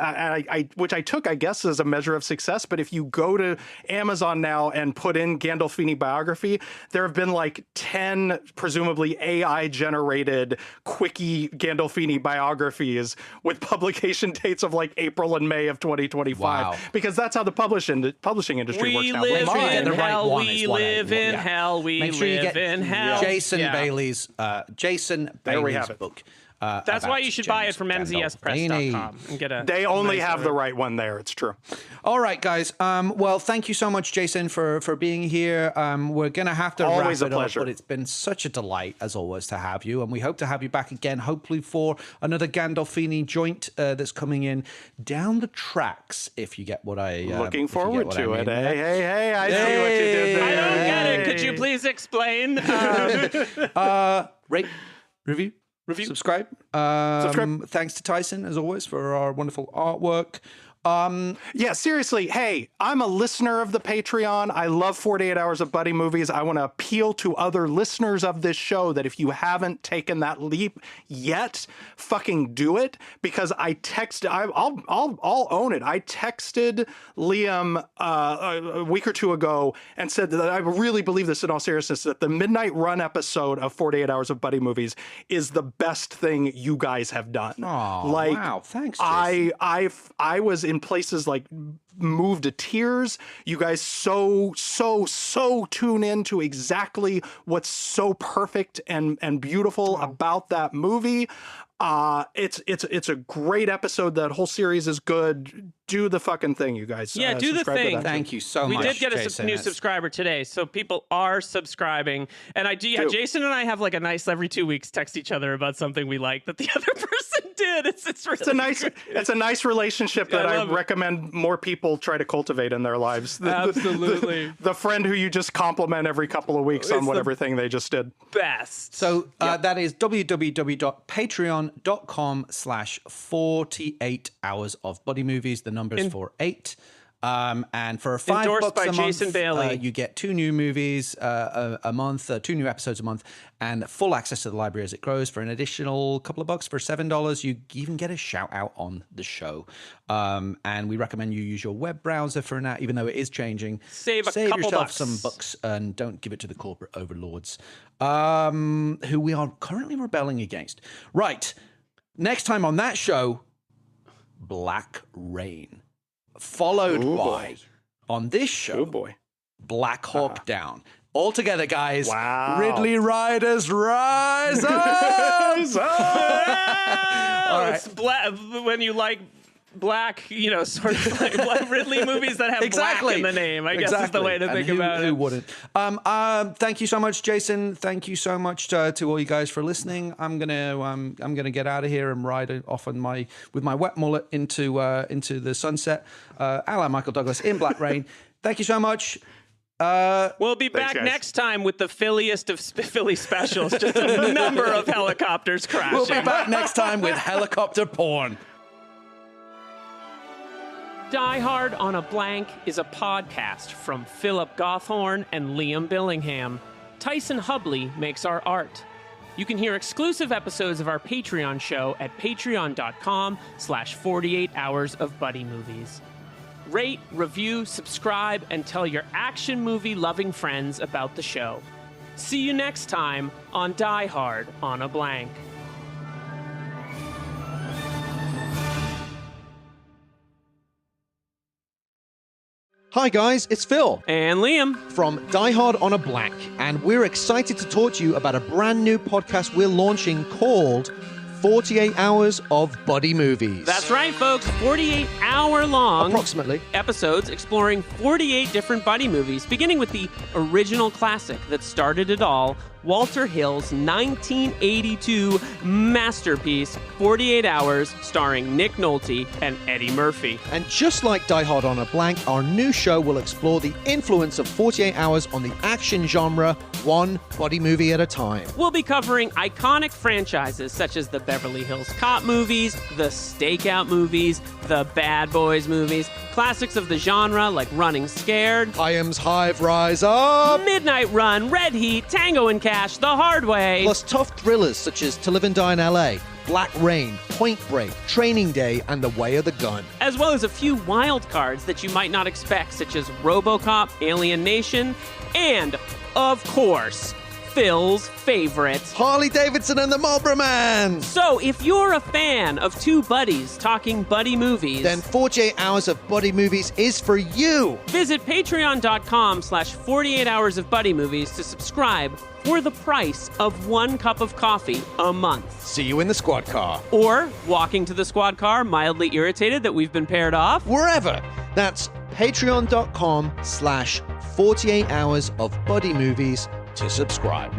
which I took, I guess, as a measure of success. But if you go to Amazon now and put in Gandolfini biography, there have been 10 presumably AI generated quickie Gandolfini biographies with publication dates of April and May of 2025. Wow. Because that's how the publishing industry works now. We live Mine, in the right hell. one We is what I live want. in Yeah. hell. We Make sure you live get in hell. Jason Yeah. Bailey's There we have it. book. That's why you should buy it from mzspress.com and get a. They only nice have the right one there. It's true. All right, guys. Well, thank you so much, Jason, for being here. We're going to have to Always wrap a it pleasure. up, but it's been such a delight, as always, to have you. And we hope to have you back again, hopefully for another Gandolfini joint that's coming in down the tracks, if you get what I... Looking if you get forward what to I it. mean. Hey, I see what you did there. I don't get it. Could you please explain? Rate, review, Review. Subscribe. Thanks to Tyson, as always, for our wonderful artwork. Yeah, seriously. Hey, I'm a listener of the Patreon. I love 48 Hours of Buddy Movies. I want to appeal to other listeners of this show that if you haven't taken that leap yet, fucking do it. Because I'll own it. I texted Liam a week or two ago and said that I really believe this in all seriousness, that the Midnight Run episode of 48 Hours of Buddy Movies is the best thing you guys have done. Oh, wow. Thanks, Jason. I was in places like moved to tears. You guys so tune in to exactly what's so perfect and beautiful about that movie. It's a great episode. That whole series is good. Do the fucking thing, you guys. Yeah, do the thing. Thank you so much. We did get Jason. a new subscriber today, so people are subscribing. And Jason and I have like a nice every 2 weeks text each other about something we like that the other person did. It's a nice relationship that I recommend more people try to cultivate in their lives. Absolutely. The friend who you just compliment every couple of weeks on whatever thing they just did. Best. So that is www.patreon.com/48 hours of buddy movies. The number's 48. And for $5 endorsed by a month, Jason Bailey, you get 2 new movies a month, 2 new episodes a month, and full access to the library as it grows. For an additional couple of bucks, for $7, you even get a shout out on the show. And we recommend you use your web browser for now, even though it is changing. Save couple yourself bucks. some bucks and don't give it to the corporate overlords, who we are currently rebelling against. Right. Next time on that show, Black Rain. Followed by, on this show, Black Hawk Down. All together, guys. Wow. Ridley Riders Rise Up! All right. It's when you like black, sort of like Ridley movies that have black in the name, I guess is the way to think about it. Who wouldn't? Thank you so much, Jason. Thank you so much to all you guys for listening. I'm gonna get out of here and ride off with my wet mullet into the sunset. A la Michael Douglas in Black Rain. Thank you so much. We'll be back next time with the Philliest of Philly specials. Just a number of helicopters crashing. We'll be back next time with helicopter porn. Die Hard on a Blank is a podcast from Philip Gothorn and Liam Billingham. Tyson Hubley makes our art. You can hear exclusive episodes of our Patreon show at patreon.com/48 hours of buddy movies. Rate, review, subscribe, and tell your action movie loving friends about the show. See you next time on Die Hard on a Blank. Hi guys, it's Phil. And Liam. From Die Hard on a Blank, and we're excited to talk to you about a brand new podcast we're launching called 48 Hours of Buddy Movies. That's right, folks. 48-hour-long approximately episodes exploring 48 different buddy movies, beginning with the original classic that started it all, Walter Hill's 1982 masterpiece, 48 Hours, starring Nick Nolte and Eddie Murphy. And just like Die Hard on a Blank, our new show will explore the influence of 48 Hours on the action genre, one buddy movie at a time. We'll be covering iconic franchises such as the Beverly Hills Cop movies, the Stakeout movies, the Bad Boys movies, classics of the genre like Running Scared, Hyams Hive Rise Up, Midnight Run, Red Heat, Tango and Cash, The Hard Way, plus tough thrillers such as To Live and Die in LA, Black Rain, Point Break, Training Day, and The Way of the Gun. As well as a few wild cards that you might not expect, such as RoboCop, Alien Nation, and, of course, Phil's favorite, Harley Davidson and the Marlboro Man. So if you're a fan of two buddies talking buddy movies, then 48 Hours of Buddy Movies is for you. Visit patreon.com/48 hours of buddy movies to subscribe for the price of 1 cup of coffee a month. See you in the squad car. Or walking to the squad car, mildly irritated that we've been paired off. Wherever. That's patreon.com/48 hours of buddy movies to subscribe.